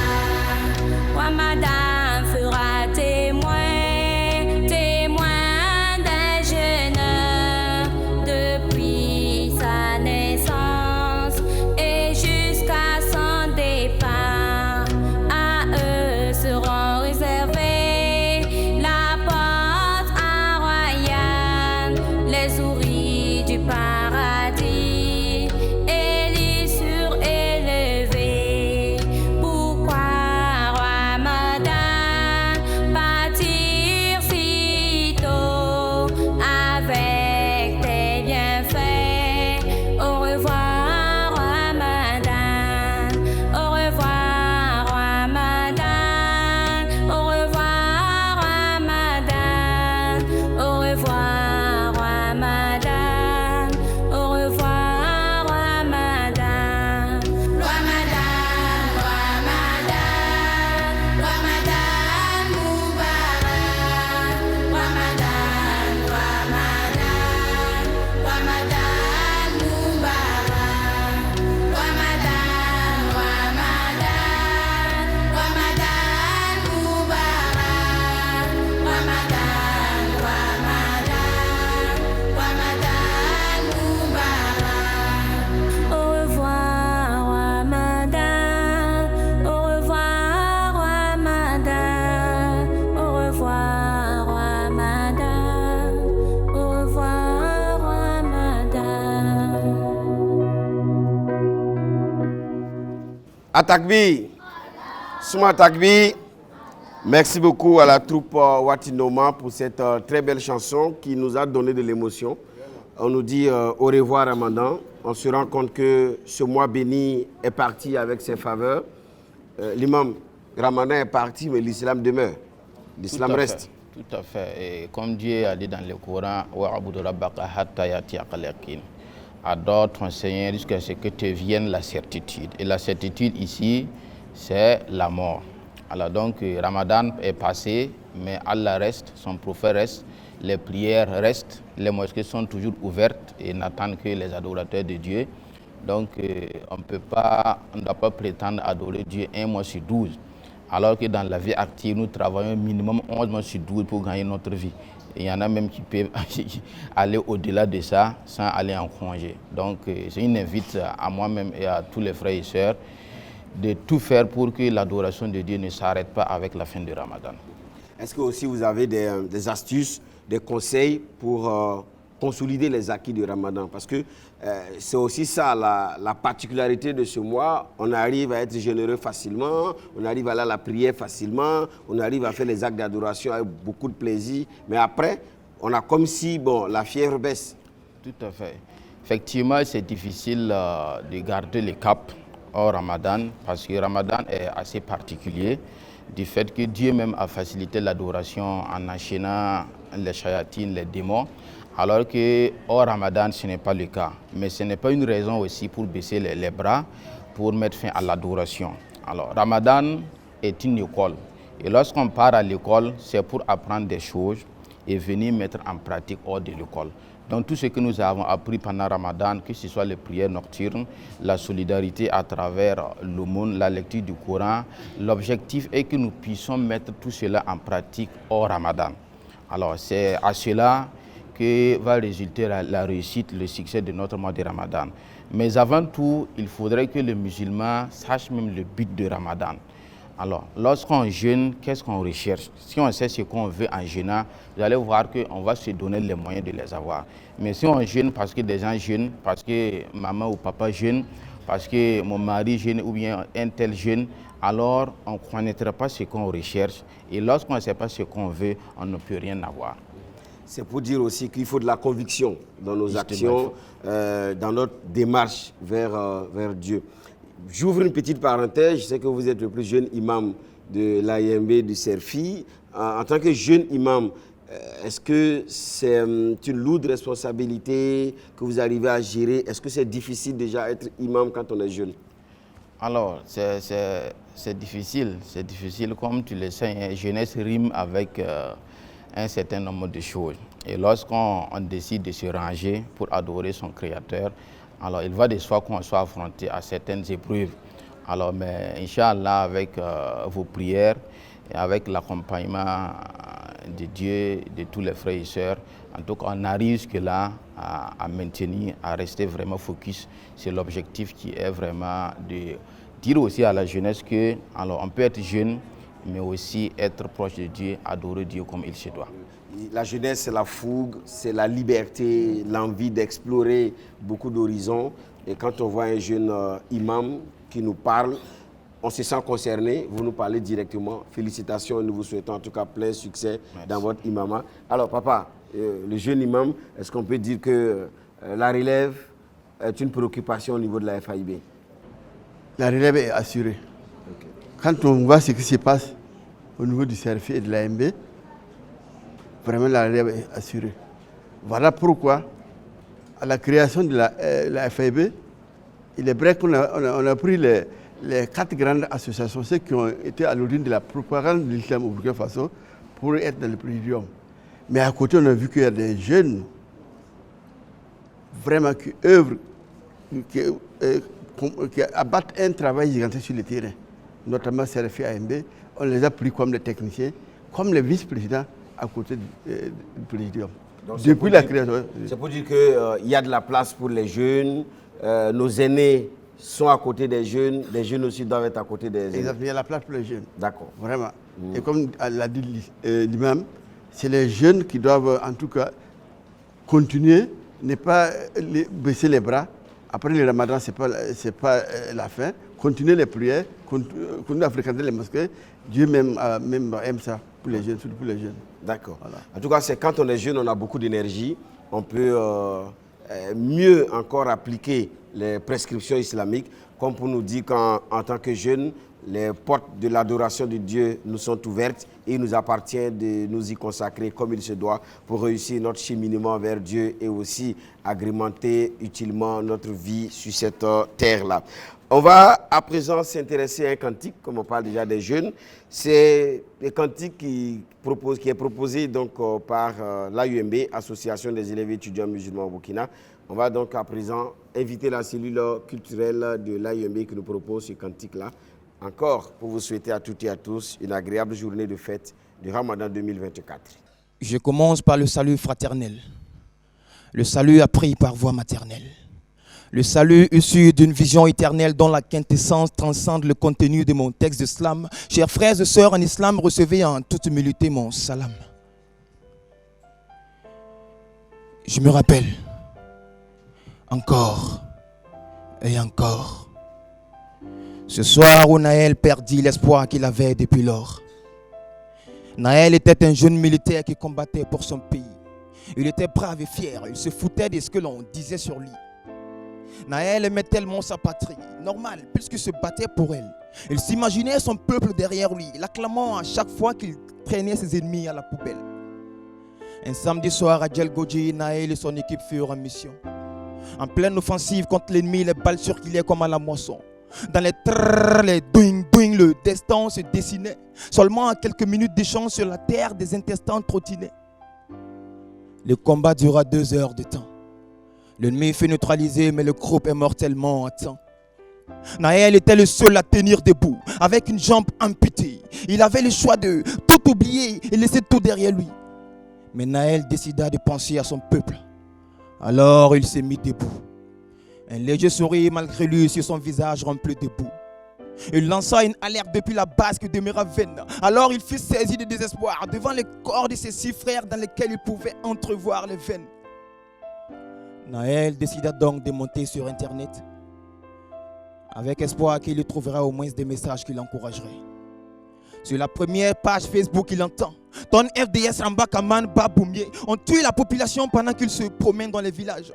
Takbir. Souma Takbir. Merci beaucoup à la troupe Watinoma pour cette très belle chanson qui nous a donné de l'émotion. On nous dit au revoir Ramadan. On se rend compte que ce mois béni est parti avec ses faveurs. L'imam, Ramadan est parti, mais l'islam demeure. L'islam reste. Tout à fait. Et comme Dieu a dit dans le Coran, adore ton Seigneur jusqu'à ce que te vienne la certitude. Et la certitude ici, c'est la mort. Alors donc, Ramadan est passé, mais Allah reste, son prophète reste, les prières restent, les mosquées sont toujours ouvertes et n'attendent que les adorateurs de Dieu. Donc, on ne doit pas prétendre adorer Dieu 1 mois sur 12. Alors que dans la vie active, nous travaillons minimum 11 mois sur 12 pour gagner notre vie. Et il y en a même qui peuvent aller au-delà de ça sans aller en congé. Donc, c'est une invite à moi-même et à tous les frères et sœurs de tout faire pour que l'adoration de Dieu ne s'arrête pas avec la fin du Ramadan. Est-ce que aussi vous avez des astuces, des conseils pour consolider les acquis du Ramadan? Parce que c'est aussi ça la particularité de ce mois. On arrive à être généreux facilement, on arrive à aller à la prière facilement, on arrive à faire les actes d'adoration avec beaucoup de plaisir. Mais après, on a comme si la fièvre baisse. Tout à fait. Effectivement, c'est difficile de garder le cap au Ramadan parce que Ramadan est assez particulier du fait que Dieu même a facilité l'adoration en enchaînant les chayatines, les démons. Alors qu'au Ramadan, ce n'est pas le cas. Mais ce n'est pas une raison aussi pour baisser les bras, pour mettre fin à l'adoration. Alors, Ramadan est une école. Et lorsqu'on part à l'école, c'est pour apprendre des choses et venir mettre en pratique hors de l'école. Donc, tout ce que nous avons appris pendant Ramadan, que ce soit les prières nocturnes, la solidarité à travers l'aumône, la lecture du Coran, l'objectif est que nous puissions mettre tout cela en pratique hors Ramadan. Alors, c'est à cela que va résulter la réussite, le succès de notre mois de Ramadan. Mais avant tout, il faudrait que le musulman sache même le but de Ramadan. Alors, lorsqu'on jeûne, qu'est-ce qu'on recherche? Si on sait ce qu'on veut en jeûnant, vous allez voir qu'on va se donner les moyens de les avoir. Mais si on jeûne parce que des gens jeûnent, parce que maman ou papa jeûne, parce que mon mari jeûne ou bien un tel jeûne, alors on ne connaîtra pas ce qu'on recherche. Et lorsqu'on ne sait pas ce qu'on veut, on ne peut rien avoir. C'est pour dire aussi qu'il faut de la conviction dans nos actions, dans notre démarche vers Dieu. J'ouvre une petite parenthèse, je sais que vous êtes le plus jeune imam de l'AIMB du Serfi. En tant que jeune imam, est-ce que c'est une lourde responsabilité que vous arrivez à gérer? Est-ce que c'est difficile déjà d'être imam quand on est jeune? Alors, c'est difficile. C'est difficile, comme tu le sais, jeunesse rime avec un certain nombre de choses. Et lorsqu'on décide de se ranger pour adorer son Créateur, alors il va de soi qu'on soit affronté à certaines épreuves. Alors, mais Inch'Allah, avec vos prières et avec l'accompagnement de Dieu, de tous les frères et sœurs, en tout cas, on arrive jusque-là à maintenir, à rester vraiment focus. C'est l'objectif qui est vraiment de dire aussi à la jeunesse que, alors, on peut être jeune, mais aussi être proche de Dieu, adorer Dieu comme il se doit. La jeunesse, c'est la fougue, c'est la liberté, l'envie d'explorer beaucoup d'horizons. Et quand on voit un jeune imam qui nous parle, on se sent concerné. Vous nous parlez directement. Félicitations, nous vous souhaitons en tout cas plein succès dans votre imama. Alors papa, le jeune imam, est-ce qu'on peut dire que la relève est une préoccupation au niveau de la FAIB? La relève est assurée. Okay. Quand on voit ce qui se passe au niveau du CRF et de l'AMB, vraiment la relève est assurée. Voilà pourquoi, à la création de la FAIB, il est vrai qu'on a pris les 4 grandes associations, ceux qui ont été à l'origine de la propagande de l'islam au Burkina Faso, pour être dans le présidium. Mais à côté, on a vu qu'il y a des jeunes vraiment qui œuvrent, qui abattent un travail gigantesque sur le terrain, notamment CRF et AMB. On les a pris comme des techniciens, comme les vice-présidents à côté du présidium. Donc, depuis la création. C'est pour dire qu'il y a de la place pour les jeunes, nos aînés sont à côté des jeunes aussi doivent être à côté des aînés. Exactement, il y a la place pour les jeunes. D'accord. Vraiment. Et comme l'a dit l'imam, c'est les jeunes qui doivent en tout cas continuer, ne pas baisser les bras. Après le ramadan, ce n'est pas la fin. continuer les prières, continuer à fréquenter les mosquées. Dieu même aime ça pour les jeunes, surtout pour les jeunes. D'accord. Voilà. En tout cas, c'est quand on est jeune, on a beaucoup d'énergie. On peut mieux encore appliquer les prescriptions islamiques, comme pour nous dire qu'en tant que jeunes, les portes de l'adoration de Dieu nous sont ouvertes et il nous appartient de nous y consacrer comme il se doit pour réussir notre cheminement vers Dieu et aussi agrémenter utilement notre vie sur cette terre-là. On va à présent s'intéresser à un cantique, comme on parle déjà des jeunes. C'est un cantique qui est proposé donc, par l'AUMB, Association des élèves étudiants musulmans au Burkina. On va donc à présent inviter la cellule culturelle de l'AUMB qui nous propose ce cantique-là. Encore pour vous souhaiter à toutes et à tous une agréable journée de fête du Ramadan 2024. Je commence par le salut fraternel. Le salut appris par voie maternelle. Le salut issu d'une vision éternelle dont la quintessence transcende le contenu de mon texte d'islam. Chers frères et sœurs en islam, recevez en toute humilité mon salam. Je me rappelle encore et encore. Ce soir où Naël perdit l'espoir qu'il avait depuis lors. Naël était un jeune militaire qui combattait pour son pays. Il était brave et fier, il se foutait de ce que l'on disait sur lui. Naël aimait tellement sa patrie, normal, puisqu'il se battait pour elle. Il s'imaginait son peuple derrière lui, l'acclamant à chaque fois qu'il traînait ses ennemis à la poubelle. Un samedi soir à Djelgodji, Naël et son équipe furent en mission. En pleine offensive contre l'ennemi, les balles circulaient comme à la moisson. Dans les trrrr, les douing, le destin se dessinait. Seulement à quelques minutes d'échange sur la terre, des intestins trottinaient. Le combat dura 2 heures de temps. L'ennemi fut neutralisé, mais le groupe est mortellement atteint. Naël était le seul à tenir debout, avec une jambe amputée. Il avait le choix de tout oublier et laisser tout derrière lui. Mais Naël décida de penser à son peuple. Alors il s'est mis debout. Un léger sourire malgré lui sur son visage rempli de boue. Il lança une alerte depuis la base qui demeura vaine. Alors il fut saisi de désespoir devant les corps de ses 6 frères dans lesquels il pouvait entrevoir les veines. Naël décida donc de monter sur Internet avec espoir qu'il y trouvera au moins des messages qui l'encourageraient. Sur la première page Facebook, il entend « Ton FDS Rambakaman Baboumier ont tué la population pendant qu'ils se promènent dans les villages. »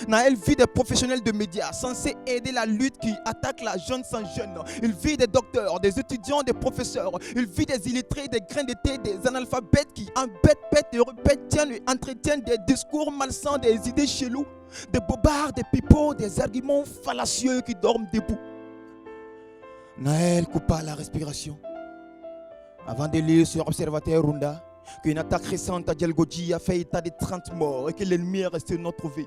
Naël vit des professionnels de médias censés aider la lutte qui attaque la jeune sans jeune. Il vit des docteurs, des étudiants, des professeurs. Il vit des illettrés, des grains de thé, des analphabètes qui embêtent, pètent et répètent, tiennent et entretiennent des discours malsains, des idées chelous, des bobards, des pipeaux, des arguments fallacieux qui dorment debout. Naël coupa la respiration avant de lire sur Observateur Runda qu'une attaque récente à Djelgodji a fait état de 30 morts et que l'ennemi est resté non trouvé.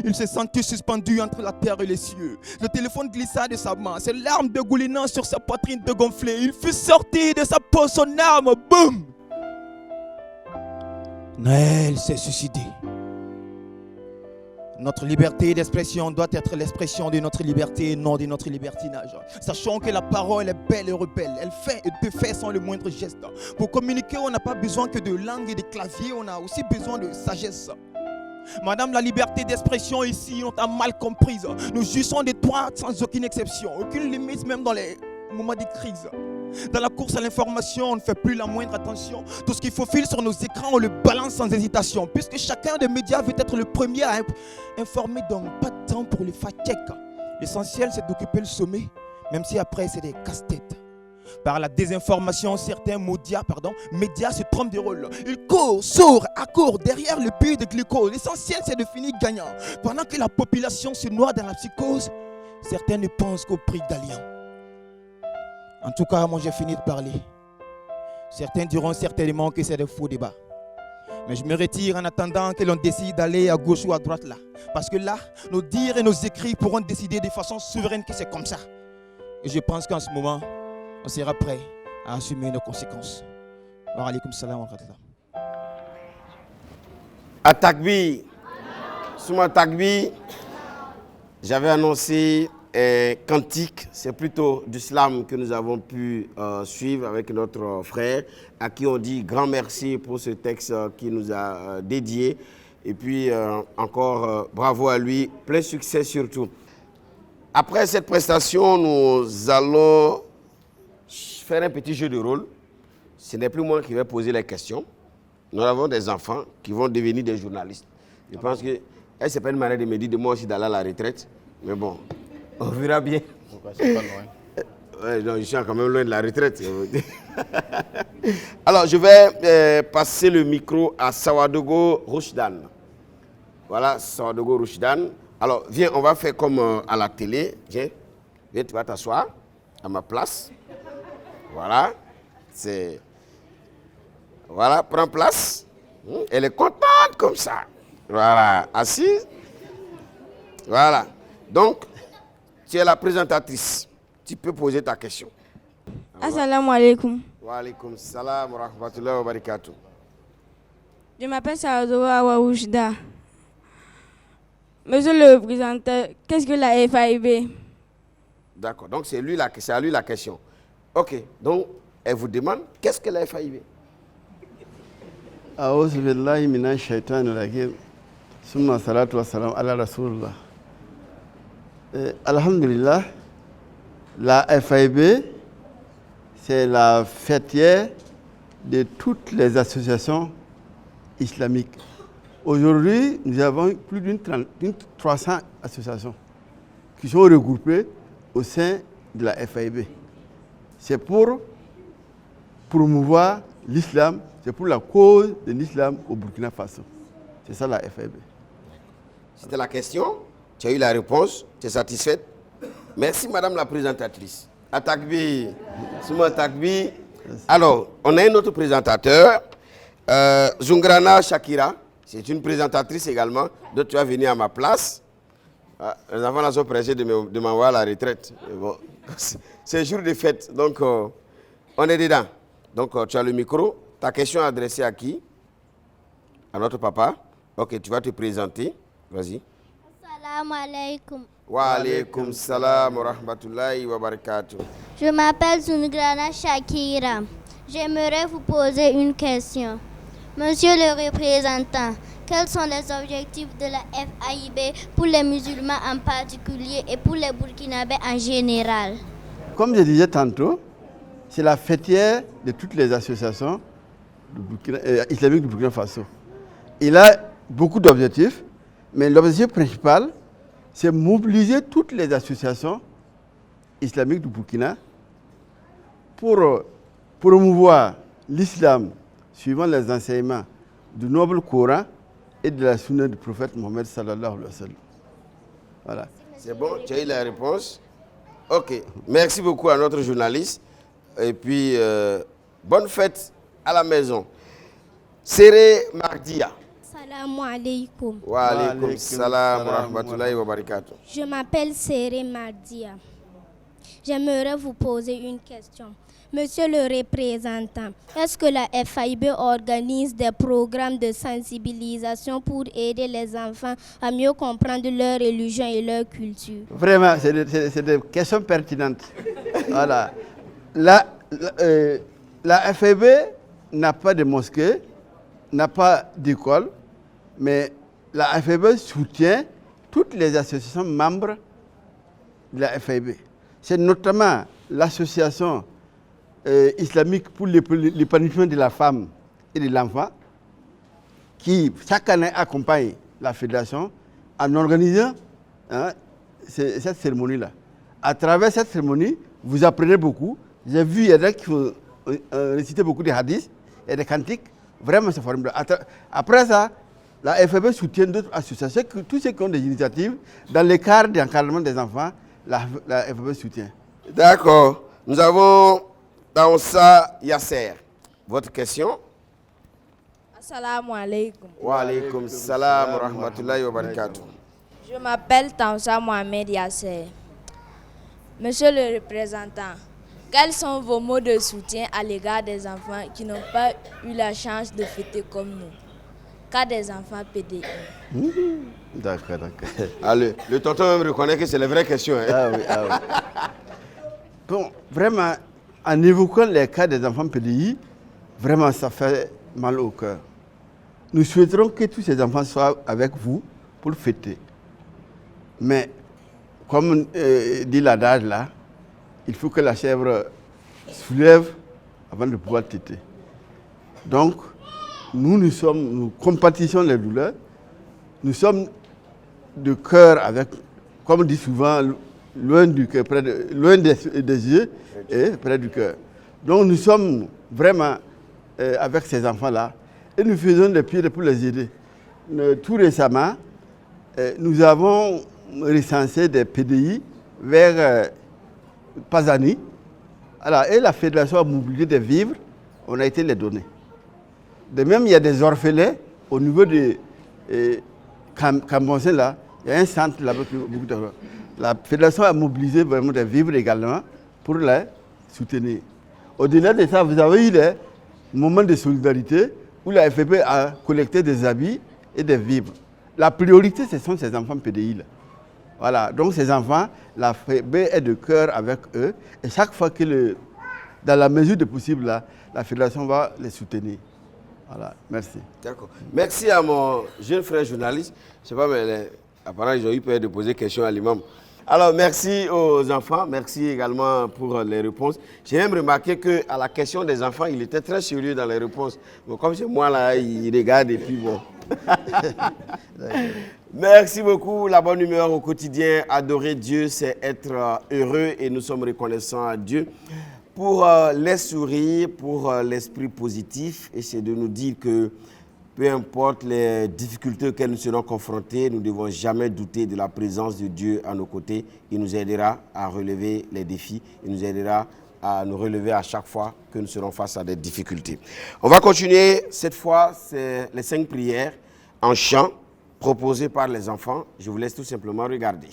Il se sentit suspendu entre la terre et les cieux. Le téléphone glissa de sa main, ses larmes dégoulinant sur sa poitrine dégonflée. Il fut sorti de sa peau, son arme, boum! Naël s'est suicidé. Notre liberté d'expression doit être l'expression de notre liberté et non de notre libertinage. Sachant que la parole est belle et rebelle, elle fait et peut faire sans le moindre geste. Pour communiquer, on n'a pas besoin que de langue et de clavier, on a aussi besoin de sagesse. Madame, la liberté d'expression ici, on t'a mal comprise. Nous jouissons des droits sans aucune exception, aucune limite même dans les moments de crise. Dans la course à l'information, on ne fait plus la moindre attention. Tout ce qu'il faut filer sur nos écrans, on le balance sans hésitation. Puisque chacun des médias veut être le premier à informer, donc pas de temps pour les fact-check. L'essentiel, c'est d'occuper le sommet, même si après, c'est des casse-têtes. Par la désinformation, certains médias se trompent de rôle. Ils courent, accourent derrière le puits de glucose. L'essentiel, c'est de finir gagnant. Pendant que la population se noie dans la psychose, certains ne pensent qu'au prix d'alliant. En tout cas, moi j'ai fini de parler. Certains diront certainement que c'est des faux débats. Mais je me retire en attendant que l'on décide d'aller à gauche ou à droite là. Parce que là, nos dires et nos écrits pourront décider de façon souveraine que c'est comme ça. Et je pense qu'en ce moment, on sera prêt à assumer nos conséquences. Wa alaykoum salam wa rahmatullah. À Takbi, Souma Takbi, j'avais annoncé un cantique, c'est plutôt du slam que nous avons pu suivre avec notre frère, à qui on dit grand merci pour ce texte qu'il nous a dédié. Et puis encore bravo à lui, plein succès surtout. Après cette prestation, nous allons faire un petit jeu de rôle. Ce n'est plus moi qui vais poser les questions. Nous avons des enfants qui vont devenir des journalistes. Je pense que c'est pas une manière de me dire de moi aussi d'aller à la retraite. Mais bon, on verra bien. Pourquoi c'est pas loin? Ouais, non, je suis quand même loin de la retraite. Alors, je vais passer le micro à Sawadogo Rushdan. Voilà, Sawadogo Rushdan. Alors, viens, on va faire comme à la télé. Viens, tu vas t'asseoir à ma place. Voilà, voilà, prends place. Elle est contente comme ça. Voilà, assise. Voilà. Donc, tu es la présentatrice. Tu peux poser ta question. Assalamu alaikum. Wa alaikum salam wa rahmatullahi wa barakatuh. Je m'appelle Sawadogo Awaouchda. Monsieur le présentateur, qu'est-ce que la FAIB? D'accord, donc c'est à lui la question. Ok, donc elle vous demande qu'est-ce que la FAIB? A'udhu billahi minash shaitanir rajim. Summa salatu wassalam ala rasulullah. Alhamdulillah, la FAIB, c'est la fêtière de toutes les associations islamiques. Aujourd'hui, nous avons plus d'une 300 associations qui sont regroupées au sein de la FAIB. C'est pour promouvoir l'islam, c'est pour la cause de l'islam au Burkina Faso. C'est ça la FAIB. C'était la question, tu as eu la réponse, tu es satisfaite? Merci madame la présentatrice. Atakbi, Souma Atakbi. Alors, on a un autre présentateur, Zungrana Shakira. C'est une présentatrice également, donc tu vas venir à ma place. Les enfants là sont pressés de m'envoyer à la retraite. Bon, c'est jour de fête, donc on est dedans. Donc tu as le micro. Ta question est adressée à qui? À notre papa. Ok, tu vas te présenter. Vas-y. Assalamu alaikum. Wa alaikum salam wa rahmatullahi wa barakatuh. Je m'appelle Zungrana Shakira. J'aimerais vous poser une question. Monsieur le représentant, quels sont les objectifs de la FAIB pour les musulmans en particulier et pour les Burkinabés en général? Comme je disais tantôt, c'est la fêtière de toutes les associations islamiques du Burkina Faso. Il a beaucoup d'objectifs, mais l'objectif principal, c'est mobiliser toutes les associations islamiques du Burkina pour promouvoir l'islam suivant les enseignements du noble Coran et de la sunna du prophète Mohammed sallallahu alayhi wa sallam. Voilà. C'est bon, tu as eu la réponse? Ok, merci beaucoup à notre journaliste. Et puis, bonne fête à la maison. Séré Mardia. Assalamu alaikum. Wa alaikum salam wa rahmatullahi wa barakatuh. Je m'appelle Séré Mardia. J'aimerais vous poser une question. Monsieur le représentant, est-ce que la FAIB organise des programmes de sensibilisation pour aider les enfants à mieux comprendre leur religion et leur culture? Vraiment, c'est des questions pertinentes. Voilà. La FAIB n'a pas de mosquée, n'a pas d'école, mais la FAIB soutient toutes les associations membres de la FAIB. C'est notamment l'association islamique pour l'épanouissement de la femme et de l'enfant qui chaque année accompagne la fédération en organisant cette cérémonie-là. À travers cette cérémonie, vous apprenez beaucoup. J'ai vu, il y en a qui font réciter beaucoup de hadiths et des cantiques. Vraiment, c'est formidable. Après ça, la FAIB soutient d'autres associations, tous ceux qui ont des initiatives dans le cadre d'encadrement des enfants, la FAIB soutient. D'accord. Nous avons Daoussa Yasser. Votre question? Assalamu alaikum. Wa alaikum salam wa rahmatullahi wa barakatuh. Je m'appelle Tansa Mohamed Yasser. Monsieur le représentant, quels sont vos mots de soutien à l'égard des enfants qui n'ont pas eu la chance de fêter comme nous, cas des enfants PDI? D'accord. Allez, le tonton même reconnaît que c'est les vraies questions. Hein? Ah oui. Bon, vraiment, en évoquant les cas des enfants PDI, vraiment, ça fait mal au cœur. Nous souhaiterons que tous ces enfants soient avec vous pour fêter. Mais comme dit l'adage là, il faut que la chèvre soulève avant de pouvoir téter. Donc, nous compatissons les douleurs, nous sommes de cœur avec, comme on dit souvent, loin du cœur, loin des yeux et près du cœur. Donc nous sommes vraiment avec ces enfants-là et nous faisons des pieds pour les aider. Tout récemment, nous avons recensé des PDI vers Pazani. Alors, et la fédération a mobilisé des vivres, on a été les donner. De même, il y a des orphelins au niveau de Cambonsen, là, il y a un centre là-bas. La fédération a mobilisé vraiment des vivres également pour les soutenir. Au-delà de ça, vous avez eu des moments de solidarité où la FFP a collecté des habits et des vivres. La priorité, ce sont ces enfants PDI là. Voilà, donc ces enfants, la FFP est de cœur avec eux. Et chaque fois que, dans la mesure du possible, là, la fédération va les soutenir. Voilà, merci. D'accord. Merci à mon jeune frère journaliste. Je sais pas, mais apparemment, ils ont eu peur de poser question à l'imam. Alors, merci aux enfants. Merci également pour les réponses. J'ai même remarqué qu'à la question des enfants, il était très sérieux dans les réponses. Bon, comme c'est moi, là, il regarde et puis bon. Merci beaucoup. La bonne humeur au quotidien. Adorer Dieu, c'est être heureux et nous sommes reconnaissants à Dieu pour les sourires, pour l'esprit positif. Et c'est de nous dire que peu importe les difficultés auxquelles nous serons confrontés, nous ne devons jamais douter de la présence de Dieu à nos côtés. Il nous aidera à relever les défis. Il nous aidera à nous relever à chaque fois que nous serons face à des difficultés. On va continuer. Cette fois, c'est les 5 prières en chant proposées par les enfants. Je vous laisse tout simplement regarder.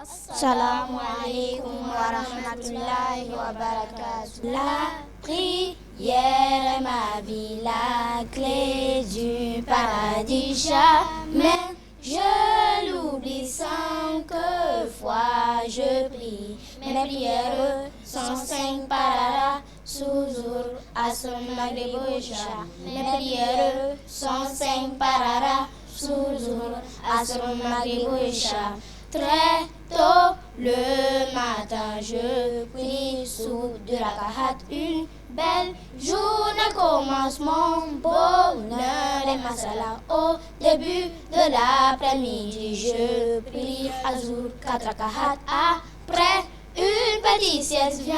Assalamu alaikum wa rahmatullahi wa barakatuh. La prière est ma vie, la clé du paradis. Jamais je l'oublie sans que fois je prie. Mes prières sont 5 parara, Souzour, Asr, Maghrib, Isha. Mes prières sont 5 parara, Souzour, Asr, Maghrib, Isha. Très tôt le matin, je prie sous de la kahat. Une belle journée commence, mon bonheur et ma salat. Au début de l'après-midi, je prie Azur 4 rakahat. Après une petite sieste vient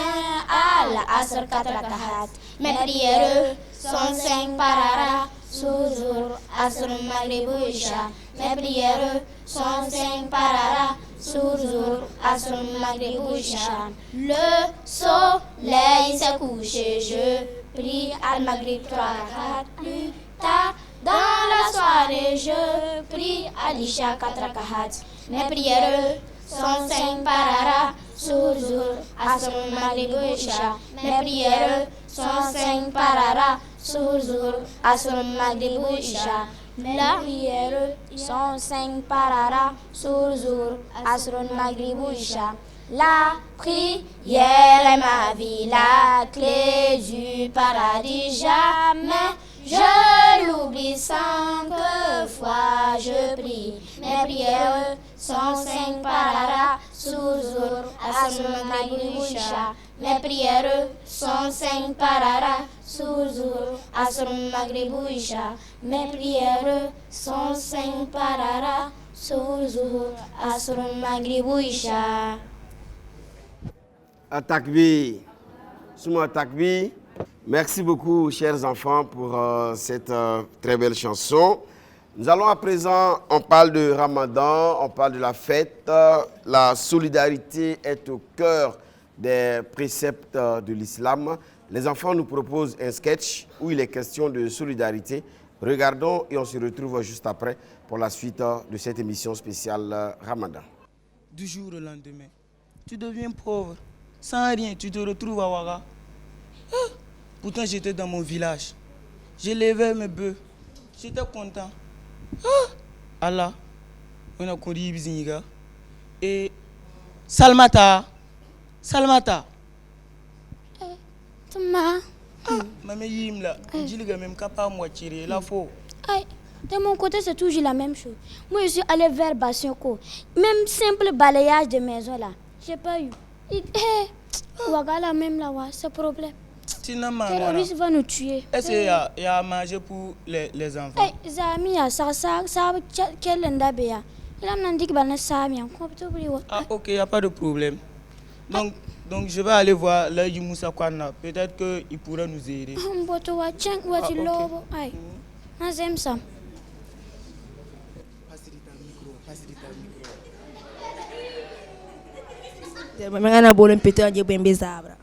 à la Asr 4 rakahat. Mes prières sont 5 parara, Souzour, Asr, Maghrib, Isha. Mes prières sont 5 parara, Souzour, Asr, Maghrib, Isha. Le soleil s'est couché, je prie al-Maghrib 3 rakahat. Plus tard dans la soirée, je prie al-Isha 4 rakahat. Mes prières sont 5 parara, Souzour, Asr, Maghrib, Isha. Mes prières sont 5 parara, Souzour, Asr, Maghrib, Isha. Mes prières sont 5 parara, Souzour, Asr, Maghrib, Isha. La prière est ma vie, la clé du paradis. Jamais je l'oublie sans que fois je prie. Mes prières sont 5 parara, Souzour, Asr, Maghrib, Isha. Mes prières sont 5 parara, Souzour, Asr, Maghrib, Isha. Mes prières sont 5 parara, Souzour, Asr, Maghrib, Isha. Takbir. Souma Takbir. Merci beaucoup, chers enfants, pour cette très belle chanson. Nous allons à présent, on parle de Ramadan, on parle de la fête. La solidarité est au cœur des préceptes de l'islam. Les enfants nous proposent un sketch où il est question de solidarité. Regardons et on se retrouve juste après pour la suite de cette émission spéciale Ramadan. Du jour au lendemain, tu deviens pauvre. Sans rien, tu te retrouves à Ouaga. Pourtant, j'étais dans mon village. J'élevais mes bœufs. J'étais content. Allah, on a connu Ibziniga. Et Salmata. Tuma. Maman Yimla, je dis même capable moi tirer la faux. De mon côté, c'est toujours la même chose. Moi, je suis allée vers Bassioko. Même simple balayage de maison là, j'ai pas eu. Ouagala même là, c'est problème. Sinon, Terroriste va nous tuer. Est-ce qu'il y a à manger pour les enfants? Zami, ça, quel endabéa. Il a dit que Ah, ok, il n'y a pas de problème. Donc je vais aller voir le Moussa Kwana. Peut-être qu'il pourra nous aider. Mengana boleh pete aja bembe zabra.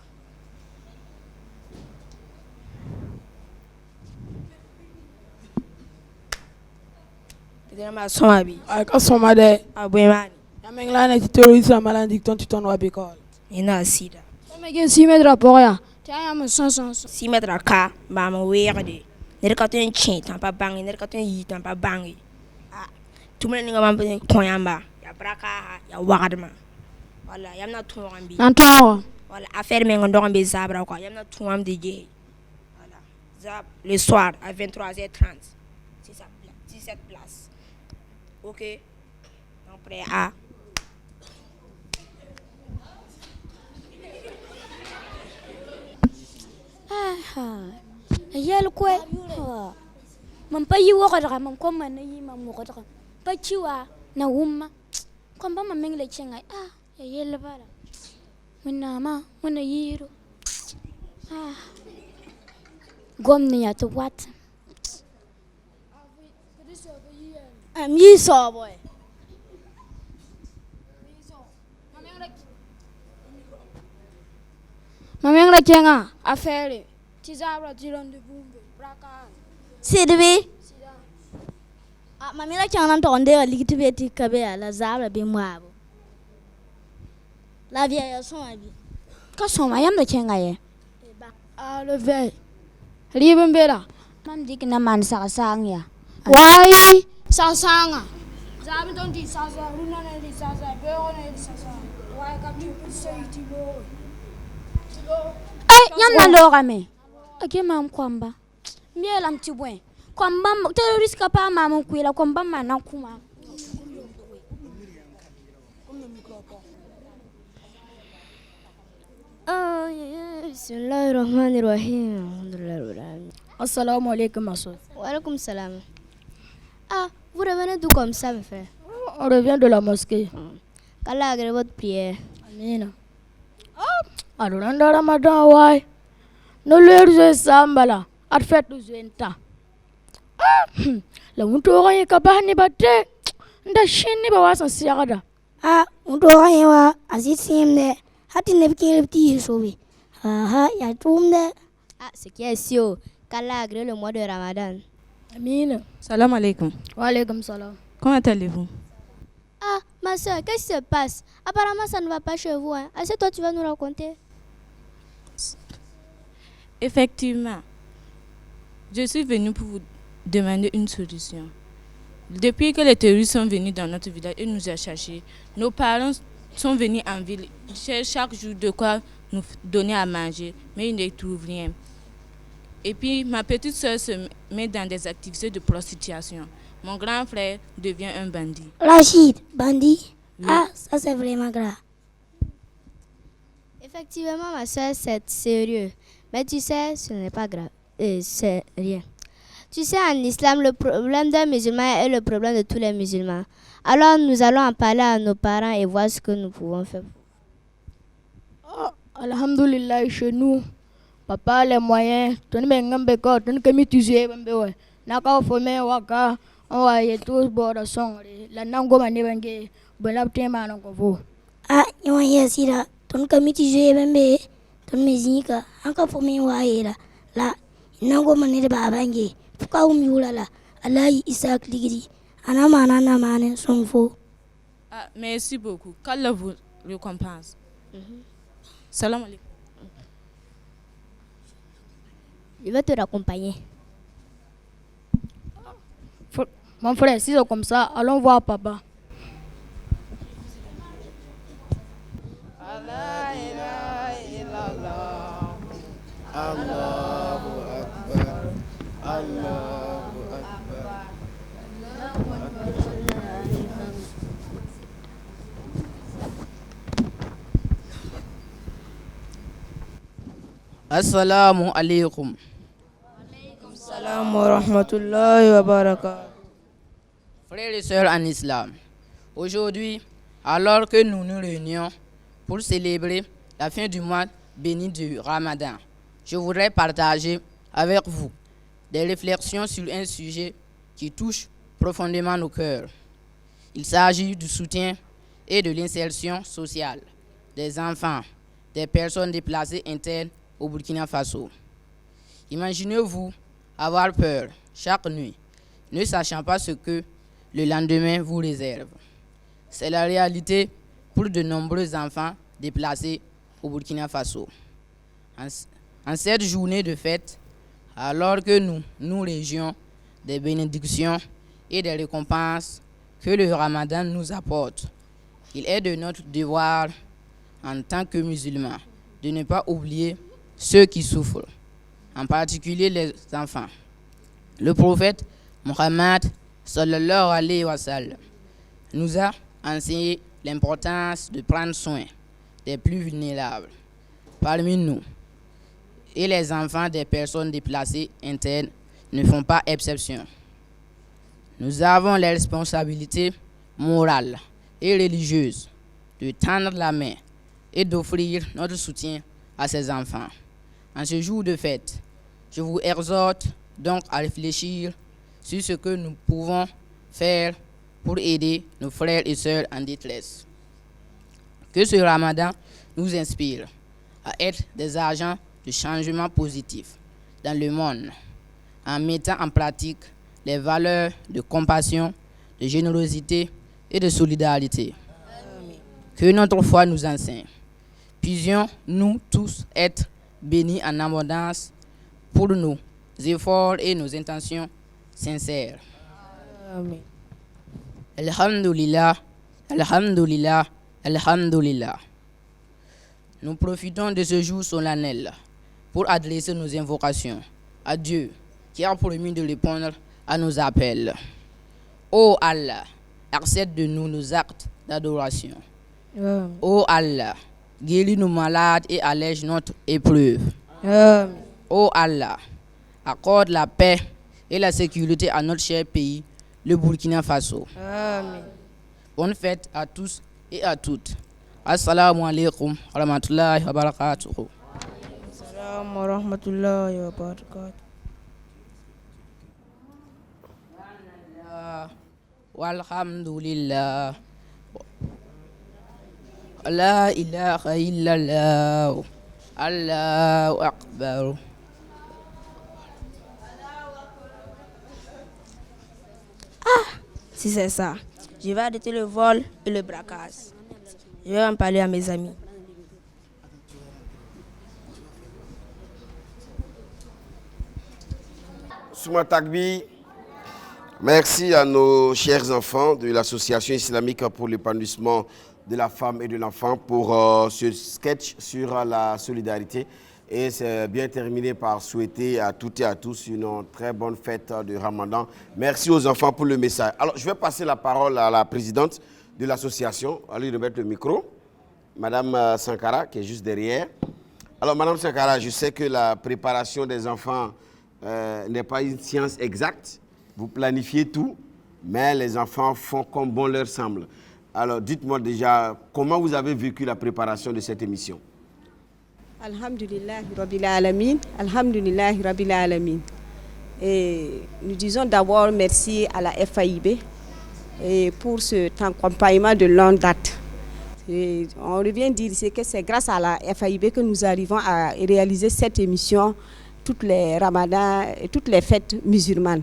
Ay ka soma de. Abwemani. Yamenglana ti terroriste malandi ton tu ton wa bekol. Ina sida. Mais que 6 mètres rapport ya. Tiens, me 500. 6 mètres ka ba ma weerde. Ne ka ten chin tan pa bangi, ne ka ten yi tan pa bangi. Ah. Tumene ninga ma koyamba. Ya braka ya wagadma. Voilà, yamna tuambi. Antoine. Voilà, affaire men ngondon be zabra quoi. Yamna tuam de je. Voilà. Zab le soir à 23h30. C'est ça, 17 places. OK. Donc prêt à yel kwe mam pa yi wokora mam ko man yi mam wokora pa chiwa na wumma kom ba mam mengle chenga ya yel bala muna ma muna yiro gomni ya to what am yi so boy mamengla chenga affaire tizabra tiron de bumbe braka sidbi mamela chana tonde alikiti beti kabe ala zabra be mwabo la via ya son abi ka soma yam da chenga ye le veil ribembera mam dik na man sa sang ya wai sa sanga zabi don di sa runa ne di sa be ne di sa wai ka tu sei ti lo Yan na lora me. Ake mam kwamba. Miela mtibwe. Kwamba terrorist kapa mama kuila kwamba mana kuma. Bismillahirrahmanirrahim. Assalamu alaikum Massoud. Wa alaikum salam. Vous revenez d'où comme ça, mes frères? On revient de la mosquée. Qu'Allah agrée votre prière. Amina. Adoranda Ramadan wai. No lerzo sambala. At fait du zenta. La unto oye kabani bate. Nda shini ba wasan siagada. Unto oye wa azisimne. Hati nebki petit sobi. Ya toumde. Ce qui est sûr, qu'Allah agrée le mois de Ramadan. Amina. Salam alaikum. Wa alaikum salam. Comment allez-vous? Ma soeur, qu'est-ce qui se passe? Apparemment, ça ne va pas chez vous. Est-ce que toi, tu vas nous raconter? Effectivement, je suis venue pour vous demander une solution. Depuis que les terroristes sont venus dans notre village et nous ont cherchés, nos parents sont venus en ville, ils cherchent chaque jour de quoi nous donner à manger, mais ils ne trouvent rien. Et puis, ma petite soeur se met dans des activités de prostitution. Mon grand frère devient un bandit. Rachid, bandit? Oui. Ça c'est vraiment grave. Effectivement, ma soeur, c'est sérieux. Mais tu sais, ce n'est pas grave. C'est rien. Tu sais, en islam, le problème d'un musulman est le problème de tous les musulmans. Alors, nous allons en parler à nos parents et voir ce que nous pouvons faire. Alhamdulillah, chez nous, papa a les moyens. Ton bengambe ko, ton kemi tuzé bembe. Naka fome waka. On va y tous boire de son. La nango mane benge. Bonap tema nango. Yon yasira. Ton kemi tuzé bembe. Ton mezika. Anka fome wa yera. La nango mane de babange. Fuka umyula la. Allah Isaac ligidi. Anamana namane son faux. Merci beaucoup. Qu'Allah vous récompense. Salam alaikum. Je vais te raccompagner. Mon frère, si c'est comme ça, allons voir papa. Allahu Akbar. Allahu Akbar. Assalamu alaikum. Salam wa rahmatullahi wa barakatuh. Frères et sœurs en islam, aujourd'hui, alors que nous nous réunions pour célébrer la fin du mois béni du Ramadan, je voudrais partager avec vous des réflexions sur un sujet qui touche profondément nos cœurs. Il s'agit du soutien et de l'insertion sociale des enfants, des personnes déplacées internes au Burkina Faso. Imaginez-vous avoir peur chaque nuit, ne sachant pas ce que le lendemain vous réserve. C'est la réalité pour de nombreux enfants déplacés au Burkina Faso. En cette journée de fête, alors que nous nous réjouissons des bénédictions et des récompenses que le Ramadan nous apporte, il est de notre devoir en tant que musulmans de ne pas oublier ceux qui souffrent, en particulier les enfants. Le prophète Muhammad sallallahu alayhi wa sallam nous a enseigné l'importance de prendre soin des plus vulnérables parmi nous. Et les enfants des personnes déplacées internes ne font pas exception. Nous avons la responsabilité morale et religieuse de tendre la main et d'offrir notre soutien à ces enfants. En ce jour de fête, je vous exhorte donc à réfléchir sur ce que nous pouvons faire pour aider nos frères et sœurs en détresse. Que ce Ramadan nous inspire à être des agents de changement positif dans le monde en mettant en pratique les valeurs de compassion, de générosité et de solidarité. Que notre foi nous enseigne. Puissions-nous tous être bénis en abondance pour nos efforts et nos intentions sincères. Amen. Alhamdulillah, alhamdulillah, alhamdulillah. Nous profitons de ce jour solennel pour adresser nos invocations à Dieu qui a promis de répondre à nos appels. Ô Allah, accepte de nous nos actes d'adoration. Ô Allah, guéris nos malades et allège notre épreuve. Ô Allah, accorde la paix et la sécurité à notre cher pays, le Burkina Faso. Amen. Bonne fête à tous et à toutes. Assalamu alaikum wa rahmatullahi wa barakatuh. Salam wa rahmatullahi wa barakatuh. Walhamdulillah. La ilaha illallah. Allahu akbar. Si c'est ça, je vais arrêter le vol et le braquage. Je vais en parler à mes amis. Souma Takbi, merci à nos chers enfants de l'Association islamique pour l'épanouissement de la femme et de l'enfant pour ce sketch sur la solidarité. Et c'est bien terminé par souhaiter à toutes et à tous une très bonne fête de Ramadan. Merci aux enfants pour le message. Alors, je vais passer la parole à la présidente de l'association. Allez remettre le micro. Madame Sankara, qui est juste derrière. Alors, Madame Sankara, je sais que la préparation des enfants n'est pas une science exacte. Vous planifiez tout, mais les enfants font comme bon leur semble. Alors, dites-moi déjà, comment vous avez vécu la préparation de cette émission? Alhamdulillah Rabbil Alamin, Alhamdulillah Rabbil Alamin. Et nous disons d'abord merci à la FAIB et pour cet accompagnement de longue date. Et on revient dire que c'est grâce à la FAIB que nous arrivons à réaliser cette émission toutes les ramadans et toutes les fêtes musulmanes.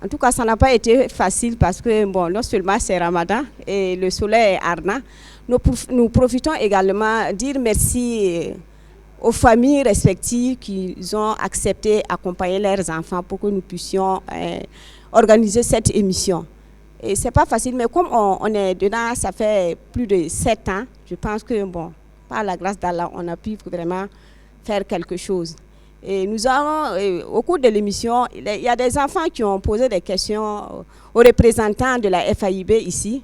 En tout cas, ça n'a pas été facile parce que, bon, non seulement c'est Ramadan et le soleil est ardent, nous profitons également de dire merci aux familles respectives qui ont accepté d'accompagner leurs enfants pour que nous puissions organiser cette émission. Et ce n'est pas facile, mais comme on est dedans, ça fait plus de 7 ans, je pense que, bon, par la grâce d'Allah, on a pu vraiment faire quelque chose. Et nous avons, au cours de l'émission, il y a des enfants qui ont posé des questions aux représentants de la FAIB ici.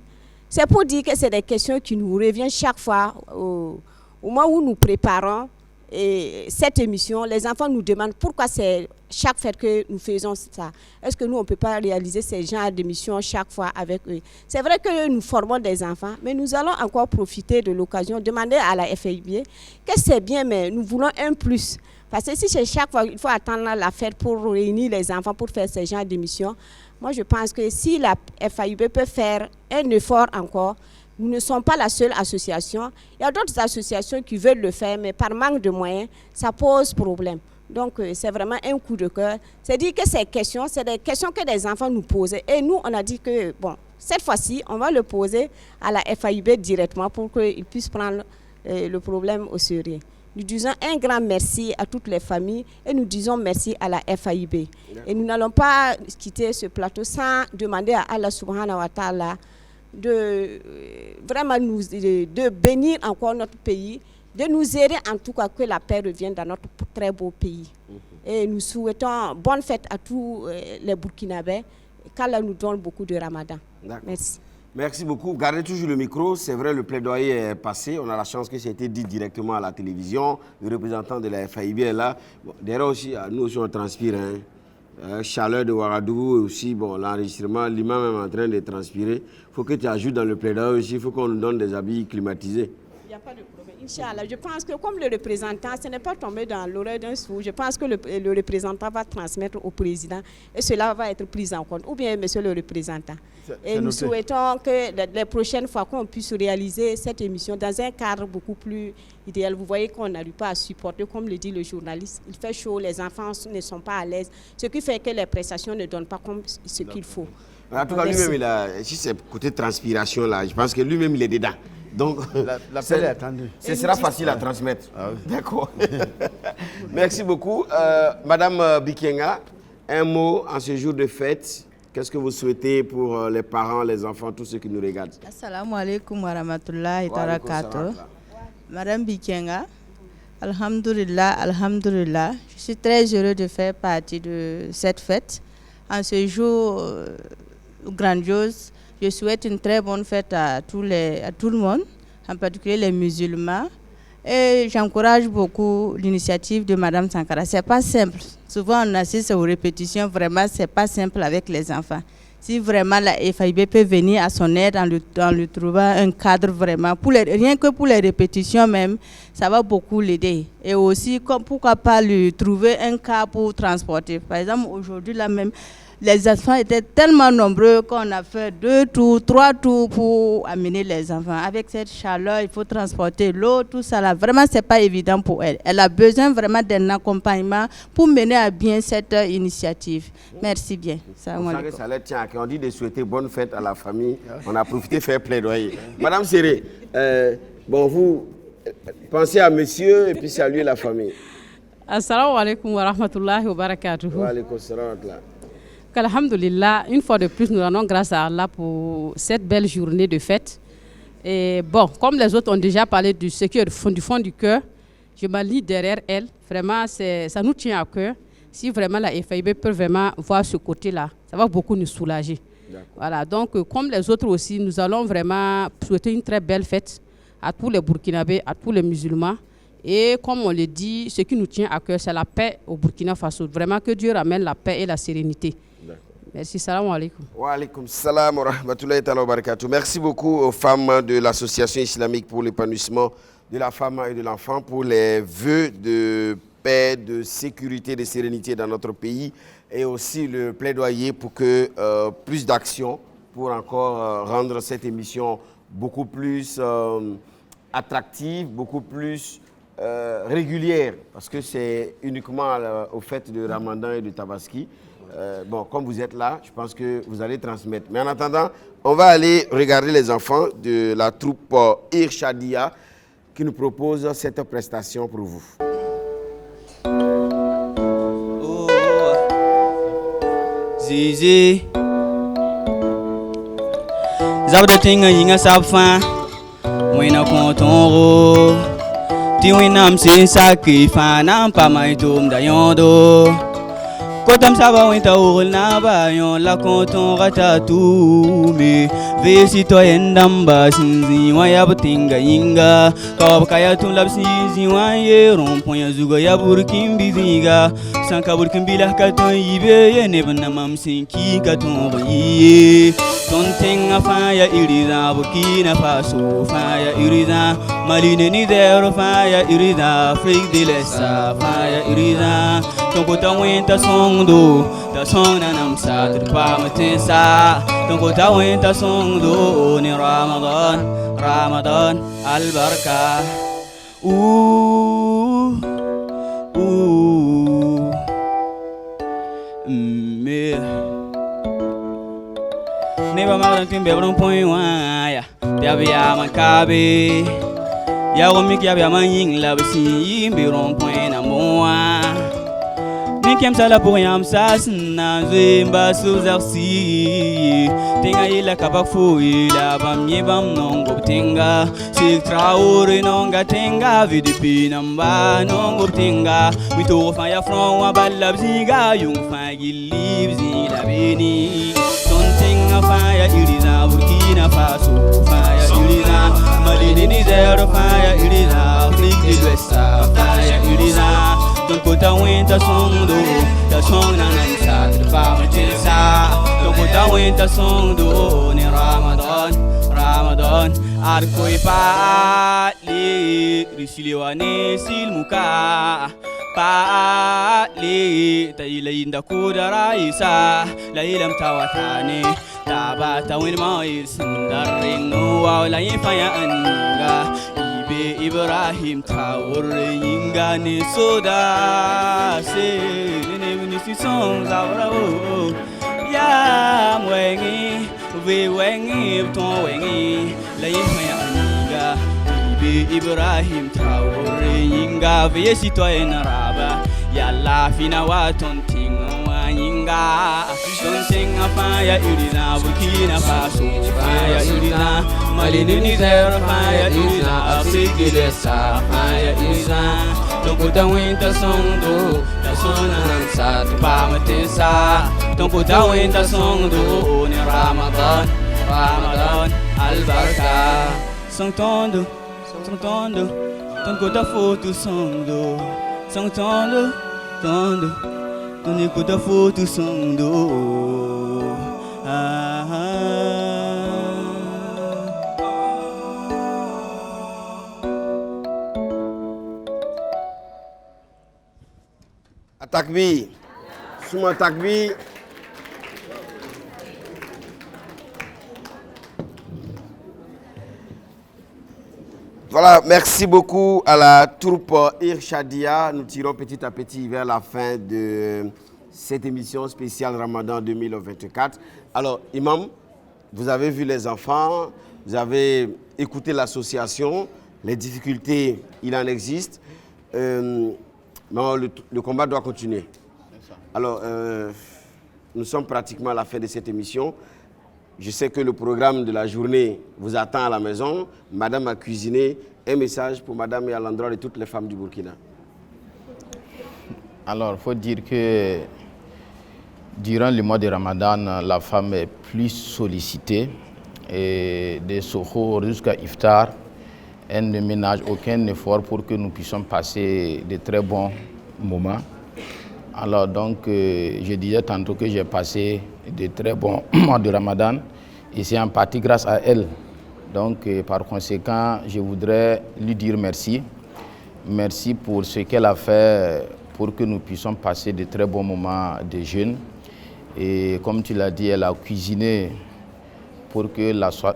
C'est pour dire que c'est des questions qui nous reviennent chaque fois au moment où nous préparons cette émission, les enfants nous demandent pourquoi c'est chaque fête que nous faisons ça. Est-ce que nous, on ne peut pas réaliser ces genres d'émissions chaque fois avec eux? C'est vrai que nous formons des enfants, mais nous allons encore profiter de l'occasion, demander à la FAIB que c'est bien, mais nous voulons un plus. Parce que si c'est chaque fois, il faut attendre la fête pour réunir les enfants pour faire ces genres d'émissions. Moi, je pense que si la FAIB peut faire un effort encore, nous ne sommes pas la seule association. Il y a d'autres associations qui veulent le faire, mais par manque de moyens, ça pose problème. Donc, c'est vraiment un coup de cœur. C'est-à-dire que ces questions, c'est des questions que les enfants nous posaient. Et nous, on a dit que, bon, cette fois-ci, on va le poser à la FAIB directement pour qu'ils puissent prendre le problème au sérieux. Nous disons un grand merci à toutes les familles et nous disons merci à la FAIB. Et nous n'allons pas quitter ce plateau sans demander à Allah subhanahu wa ta'ala de vraiment de bénir encore notre pays, de nous aider en tout cas que la paix revienne dans notre très beau pays. Et nous souhaitons bonne fête à tous les Burkinabés, qu'Allah nous donne beaucoup de Ramadan. Merci. Merci beaucoup. Gardez toujours le micro. C'est vrai, le plaidoyer est passé. On a la chance que ça a été dit directement à la télévision. Le représentant de la FAIB est là. Bon, d'ailleurs aussi, nous aussi on transpire. Chaleur de Ouagadougou aussi, bon, l'enregistrement, l'imam est en train de transpirer. Il faut que tu ajoutes dans le plaidoyer aussi, il faut qu'on nous donne des habits climatisés. Il n'y a pas de problème. Inch'Allah, je pense que comme le représentant, ce n'est pas tombé dans l'oreille d'un sourd, je pense que le représentant va transmettre au président et cela va être pris en compte. Ou bien, monsieur le représentant. Et nous souhaitons que les prochaines fois qu'on puisse réaliser cette émission dans un cadre beaucoup plus idéal. Vous voyez qu'on n'arrive pas à supporter, comme le dit le journaliste. Il fait chaud, les enfants ne sont pas à l'aise, ce qui fait que les prestations ne donnent pas comme ce qu'il faut. En tout cas, lui-même, si c'est côté transpiration, là, je pense que lui-même, il est dedans. Donc, l'appel est attendu. Ce sera facile à transmettre. Ah oui. D'accord. Merci beaucoup. Madame Bikenga, un mot en ce jour de fête. Qu'est-ce que vous souhaitez pour les parents, les enfants, tous ceux qui nous regardent? Assalamu alaikum wa rahmatullahi wa barakatuh. Madame Bikenga, alhamdulillah, alhamdulillah. Je suis très heureux de faire partie de cette fête. En ce jour grandiose, je souhaite une très bonne fête à tout le monde, en particulier les musulmans. Et j'encourage beaucoup l'initiative de Madame Sankara. Ce n'est pas simple. Souvent, on assiste aux répétitions. Vraiment, ce n'est pas simple avec les enfants. Si vraiment la FAIB peut venir à son aide en lui trouvant un cadre vraiment, rien que pour les répétitions même, ça va beaucoup l'aider. Et aussi, pourquoi pas lui trouver un cas pour transporter. Par exemple, aujourd'hui, là même, les enfants étaient tellement nombreux qu'on a fait 2 tours, 3 tours pour amener les enfants. Avec cette chaleur, il faut transporter l'eau, tout ça là. Vraiment, ce n'est pas évident pour elle. Elle a besoin vraiment d'un accompagnement pour mener à bien cette initiative. Merci bien. On dit de souhaiter bonne fête à la famille. On a profité de faire plaidoyer. Madame Séré, bon, vous pensez à monsieur et puis saluez la famille. Assalamu alaikum wa rahmatullahi wa barakatuh. Wa alaikum salam wa rahmatullah. Alhamdulillah, une fois de plus, nous rendons grâce à Allah pour cette belle journée de fête. Et bon, comme les autres ont déjà parlé de ce qui est du fond du cœur, je m'allie derrière elle. Vraiment, ça nous tient à cœur. Si vraiment la FAIB peut vraiment voir ce côté-là, ça va beaucoup nous soulager. Voilà, donc comme les autres aussi, nous allons vraiment souhaiter une très belle fête à tous les Burkinabés, à tous les musulmans. Et comme on le dit, ce qui nous tient à cœur, c'est la paix au Burkina Faso. Vraiment que Dieu ramène la paix et la sérénité. Merci, salam alaikum. Wa alaikum salam wa rahmatullahi wa barakatuh. Merci beaucoup aux femmes de l'Association islamique pour l'épanouissement de la femme et de l'enfant pour les vœux de paix, de sécurité, de sérénité dans notre pays et aussi le plaidoyer pour que plus d'actions pour encore rendre cette émission beaucoup plus attractive, beaucoup plus régulière parce que c'est uniquement au fait de Ramadan et de Tabaski. Bon, comme vous êtes là, je pense que vous allez transmettre. Mais en attendant, on va aller regarder les enfants de la troupe Irshadia qui nous propose cette prestation pour vous. Oh, Zizi Zabda tinga yinga sabfa Moina kontonro Tiwinam sin saki fanam pa maitum dayondo Kotam saba winta oul na ba yon la konton ratatoume. Ve citoyen damba sinzi wa ya butinga yinga. Kawab kaya tun lab sinzi wa ye rompon zuga ya burkin bizinga. Sanka burkin bilah katon yibe ye nebna mam sinki katon yi. Tonting afaya iriza Burkina Faso faya iriza Maline Niger faya iriza Afrique de l'Est faya iriza Tonkota winta songdo ta song nanam sa tripa matinsa Tonkota winta songdo ni Ramadan Ramadan albarka Neba maran timbe bron point waya Biabia makabe Ya womik ya bia maning la basi yimbe ron point na moa Nikem sala pour yam sasna zemba souzarsi Tenga ila kabak fo ila bam yebam nongo tenga Sik traore nonga tenga vidipi namba nongo tenga Mito fa ya fron wa balab ziga yung fa gilib zila beni Fire iriza Burkina Faso fire iriza Mali Niger fire iriza Afrique de l'Ouest fire iriza Ton kota winta songdo ta song na namsa tripa matinsa Ton kota winta songdo ni Ramadan Ramadan arkoi patli risiliwane silmuka Patli taila inda kudara isa la ilam tawatane Tabata win mail sindarin no wala yifaya anga Ibe Ibrahim Traore yinga ne soda se ne ni songs awra o ya mwengi we wengi ton wengi la yifaya anga Ibe Ibrahim Traore yinga ve citoyen araba ya la fina wa tonting Yinga, Sonsing fire iriza Burkina Faso fire iriza Mali Niger fire iriza Afrique de l'Est fire iriza Tonkota winta songdo ta sona namsa tripa matinsa Tonkota winta songdo ni Ramadan Ramadan albarka Songtondo Tonkota foto songdo Songtondo Ton écoute à photo son dos. Takbir. Souma takbir. Voilà, merci beaucoup à la troupe Irshadia. Nous tirons petit à petit vers la fin de cette émission spéciale Ramadan 2024. Alors, Imam, vous avez vu les enfants, vous avez écouté l'association, les difficultés, il en existe, mais le combat doit continuer. Alors, nous sommes pratiquement à la fin de cette émission. Je sais que le programme de la journée vous attend à la maison. Madame a cuisiné un message pour Madame et à l'endroit de toutes les femmes du Burkina. Alors, il faut dire que durant le mois de Ramadan, la femme est plus sollicitée. Et de Soho jusqu'à Iftar, elle ne ménage aucun effort pour que nous puissions passer de très bons moments. Alors donc, je disais tantôt que j'ai passé de très bons mois de Ramadan et c'est en partie grâce à elle. Donc, par conséquent, je voudrais lui dire merci. Merci pour ce qu'elle a fait pour que nous puissions passer de très bons moments de jeûne. Et comme tu l'as dit, elle a cuisiné pour que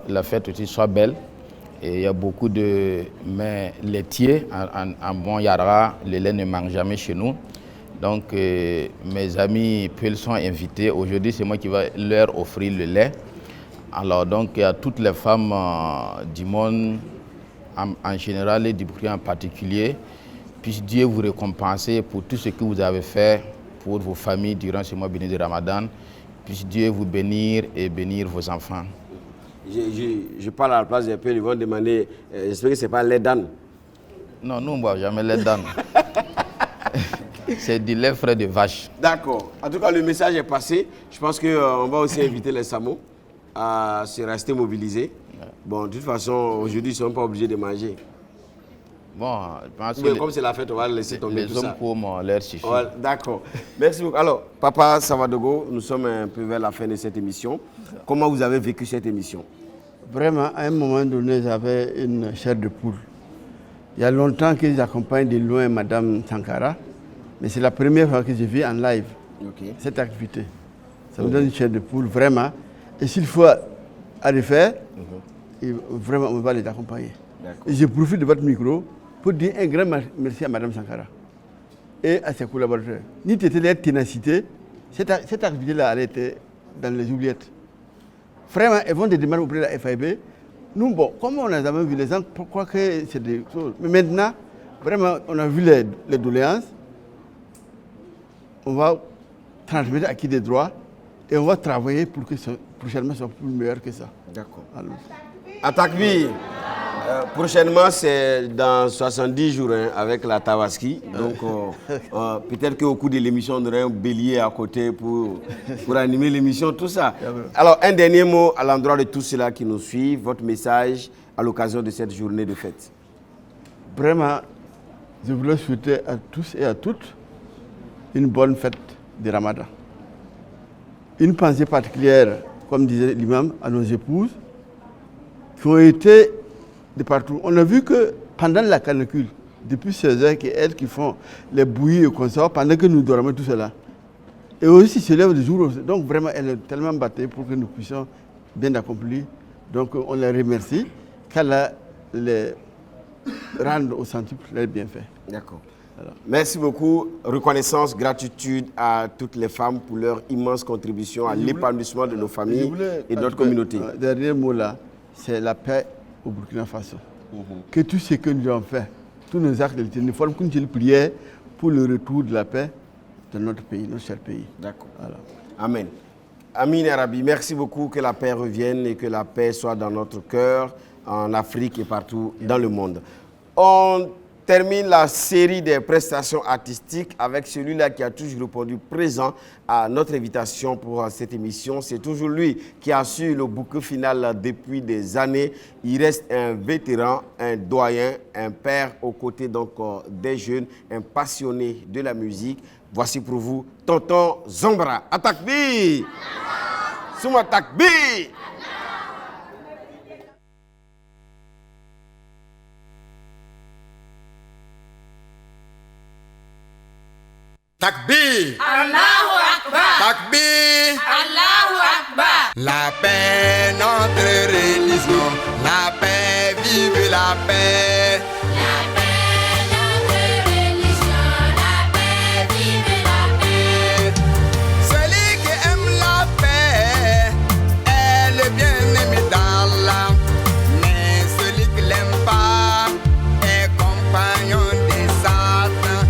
la fête aussi soit belle. Et il y a beaucoup de mets laitiers. En bon Yara, le lait ne manque jamais chez nous. Donc, mes amis Peul sont invités. Aujourd'hui, c'est moi qui vais leur offrir le lait. Alors, donc, il y a toutes les femmes du monde, en général, et du Burkina en particulier. Puisse Dieu vous récompenser pour tout ce que vous avez fait pour vos familles durant ce mois béni de Ramadan. Puisse Dieu vous bénir et bénir vos enfants. Je parle à la place des Peul, ils vont demander, j'espère que ce n'est pas lait d'âne. Non, nous, on ne boit jamais lait d'âne. C'est du lait frais de vache. D'accord. En tout cas, le message est passé. Je pense qu'on va aussi inviter les SAMO à se rester mobilisés. Bon, de toute façon, aujourd'hui, ils ne sont pas obligés de manger. Bon, je pense que comme c'est la fête, on va laisser tomber tout ça. Les hommes comme l'air suffit. D'accord. Merci beaucoup. Alors, Papa Savadogo, nous sommes un peu vers la fin de cette émission. Comment vous avez vécu cette émission? Vraiment, à un moment donné, j'avais une chair de poule. Il y a longtemps que j'accompagne de loin Madame Sankara, mais c'est la première fois que je vis en live cette activité. Ça me donne une chair de poule, vraiment. Et s'il faut à refaire, vraiment, on va les accompagner. Et je profite de votre micro pour dire un grand merci à Madame Sankara et à ses collaborateurs. Ni la ténacité, cette activité-là, elle était dans les oubliettes. Vraiment, elles vont des demandes auprès de la FIB. Nous, bon, comme on a jamais vu les gens, pourquoi que c'est des choses. Mais maintenant, vraiment, on a vu les doléances. On va transmettre à qui des droits et on va travailler pour que prochainement soit plus meilleur que ça. D'accord. Atakbi, prochainement, c'est dans 70 jours avec la Tawaski. Donc, peut-être qu'au cours de l'émission, on aurait un bélier à côté pour animer l'émission, tout ça. Alors, un dernier mot à l'endroit de tous ceux-là qui nous suivent, votre message à l'occasion de cette journée de fête. Vraiment, je voulais souhaiter à tous et à toutes une bonne fête de Ramadan. Une pensée particulière, comme disait l'imam, à nos épouses qui ont été de partout. On a vu que pendant la canicule, depuis 16 heures, c'est elles qui font les bouillies et consorts pendant que nous dormons tout cela. Et aussi se lèvent le jour. Donc vraiment, elles sont tellement battées pour que nous puissions bien accomplir. Donc on les remercie. Qu'Allah les rende au centuple les bienfaits. D'accord. Merci beaucoup. Reconnaissance, gratitude à toutes les femmes pour leur immense contribution à l'épanouissement de nos familles et de notre communauté. Le dernier mot là, c'est la paix au Burkina Faso. Que tout ce que nous avons fait, tous nos actes de l'éternité, forment une prière pour le retour de la paix dans notre pays, notre cher pays. D'accord. Voilà. Amen. Amin Arabi, merci beaucoup, que la paix revienne et que la paix soit dans notre cœur, en Afrique et partout dans le monde. On termine la série des prestations artistiques avec celui-là qui a toujours répondu présent à notre invitation pour cette émission. C'est toujours lui qui assure le bouquet final depuis des années. Il reste un vétéran, un doyen, un père aux côtés donc des jeunes, un passionné de la musique. Voici pour vous Tonton Zombra. Atakbi! Souma Takbi! Takbir! Allahu Akbar! Takbir! Allahu Akbar! La paix, notre religion. La paix, vive la paix! La paix, notre religion. La paix, vive la paix! Celui qui aime la paix est le bien-aimé d'Allah. Mais celui qui l'aime pas est compagnon de Satan.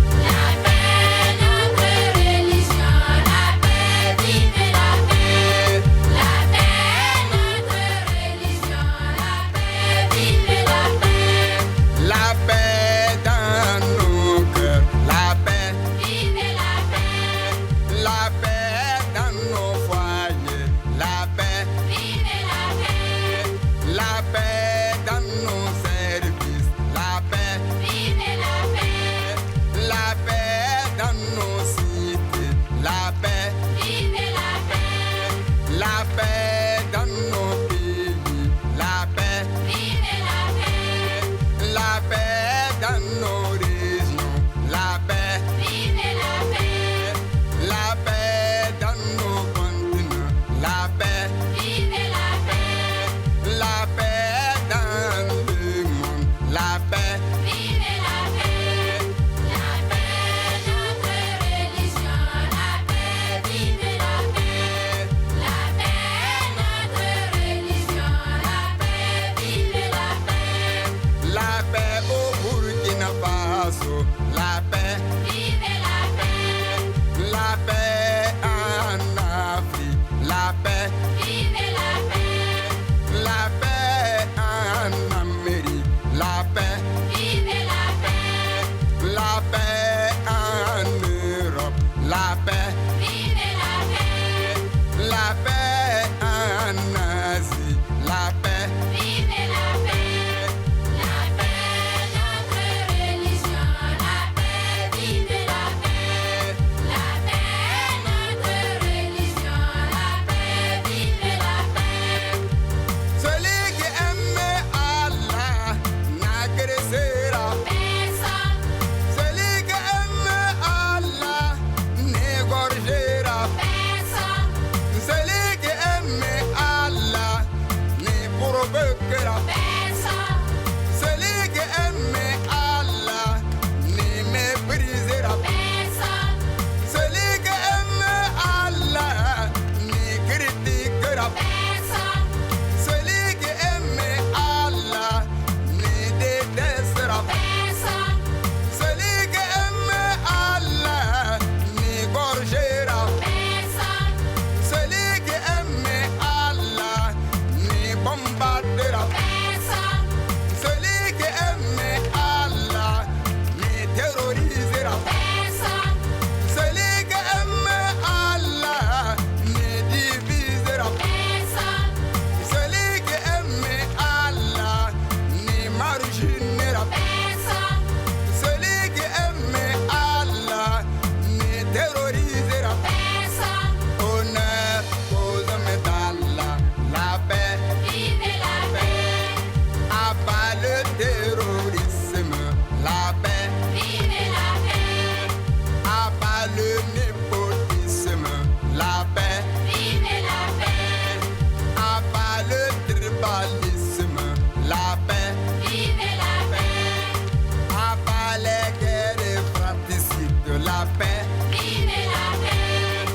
la paix. Vive la paix.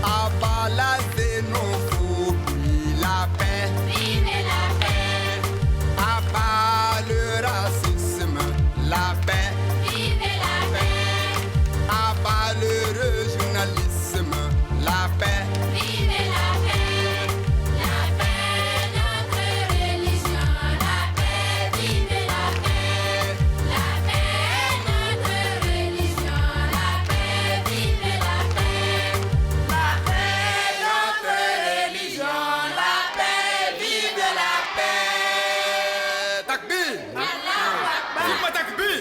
Abat la xénophobie, la paix. Vive la paix. Abat le racisme, la paix. Vive la paix. Abat le régionalisme, la paix. Vive la paix. La paix, notre religion, la paix. Vive la paix. La paix, notre religion, la paix. Vive la paix. La paix, notre religion, la paix. Vive la paix. Takbir. Allahu Akbar. Takbir.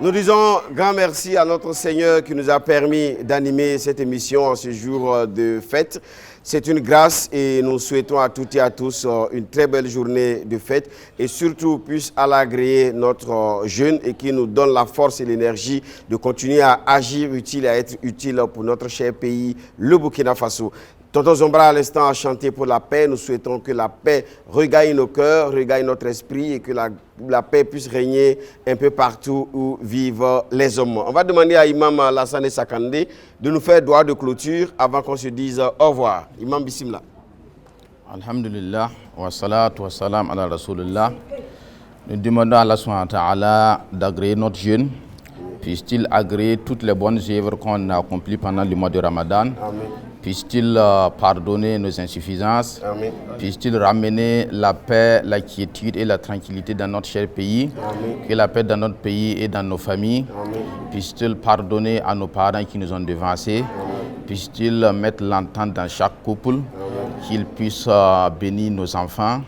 Nous disons grand merci à notre Seigneur qui nous a permis d'animer cette émission en ce jour de fête. C'est une grâce et nous souhaitons à toutes et à tous une très belle journée de fête et surtout puisse Allah agréer notre jeûne et qui nous donne la force et l'énergie de continuer à agir utile et à être utile pour notre cher pays, le Burkina Faso. Tonton Zombra à l'instant a chanté pour la paix. Nous souhaitons que la paix regagne nos cœurs, regagne notre esprit et que la paix puisse régner un peu partout où vivent les hommes. On va demander à Imam Lassane Sakandé de nous faire doigt de clôture avant qu'on se dise au revoir. Imam Bismillah. Alhamdulillah, wa salatu wa salam ala Rasulullah. Nous demandons à Allah subhanahu wa ta'ala d'agréer notre jeûne. Puisse-t-il agréer toutes les bonnes œuvres qu'on a accomplies pendant le mois de Ramadan. Amen. Puisse-t-il pardonner nos insuffisances. Amen. Puisse-t-il ramener la paix, la quiétude et la tranquillité dans notre cher pays. Amen. Que la paix dans notre pays et dans nos familles. Amen. Puisse-t-il pardonner à nos parents qui nous ont devancés. Puisse-t-il mettre l'entente dans chaque couple. Qu'il puisse bénir nos enfants,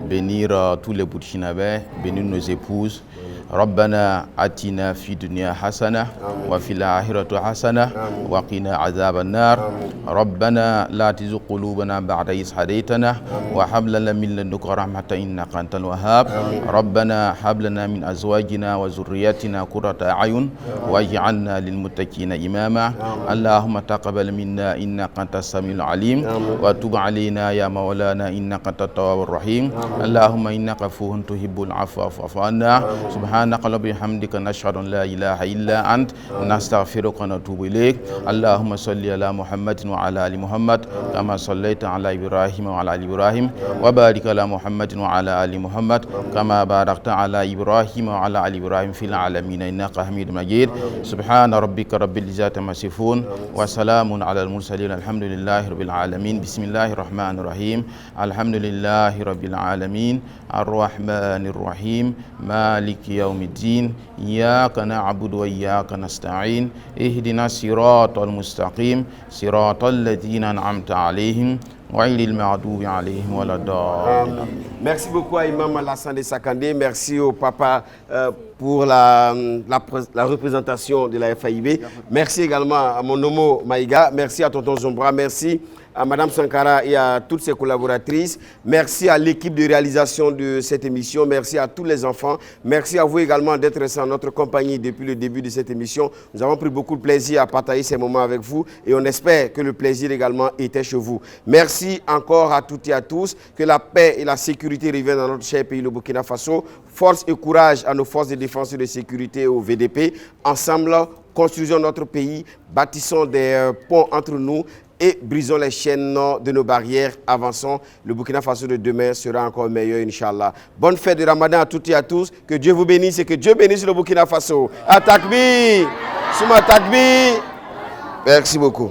bénir tous les Burkinabés, bénir nos épouses. ربنا آتنا في الدنيا حسنة وفي الآخرة حسنة وقنا عذاب النار ربنا لا تزغ قلوبنا بعد إذ هديتنا وهب لنا من لدنك رحمة إنك أنت الوهاب ربنا هب لنا من أزواجنا وذرياتنا قرة أعين واجعلنا للمتقين إماما اللهم تقبل منا إنك أنت السميع العليم وتب علينا يا مولانا إنك أنت التواب الرحيم اللهم إنك عفو تحب العفو فاعف عنا سبحانك وبحمدك نشهد أن لا إله إلا أنت نستغفرك ونتوب إليك اللهم صل على محمد وعلى آل محمد كما صليت على إبراهيم وعلى آل إبراهيم وبارك على محمد وعلى آل محمد كما باركت على إبراهيم وعلى آل إبراهيم في العالمين إنك حميد مجيد سبحان ربك رب العزة عما يصفون وسلام على المرسلين الحمد لله رب العالمين بسم الله الرحمن الرحيم الحمد لله رب العالمين الرحمن الرحيم مالك يوم الدين إياك نعبد وإياك نستعين اهدنا الصراط المستقيم صراط الذين أنعمت عليهم غير المغضوب عليهم ولا الضالين. Merci beaucoup à Imam Lassane Sakandé. Merci au papa pour la représentation de la FAIB. Merci également à mon homo Maïga. Merci à Tonton Zombra. Merci à Madame Sankara et à toutes ses collaboratrices. Merci à l'équipe de réalisation de cette émission. Merci à tous les enfants. Merci à vous également d'être restés en notre compagnie depuis le début de cette émission. Nous avons pris beaucoup de plaisir à partager ces moments avec vous et on espère que le plaisir également était chez vous. Merci encore à toutes et à tous. Que la paix et la sécurité reviennent dans notre cher pays, le Burkina Faso. Force et courage à nos forces de défense et de sécurité au VDP. Ensemble, construisons notre pays, bâtissons des ponts entre nous et brisons les chaînes de nos barrières, avançons. Le Burkina Faso de demain sera encore meilleur, Inch'Allah. Bonne fête de Ramadan à toutes et à tous. Que Dieu vous bénisse et que Dieu bénisse le Burkina Faso. À Takbir, Souma Takbir. Merci beaucoup.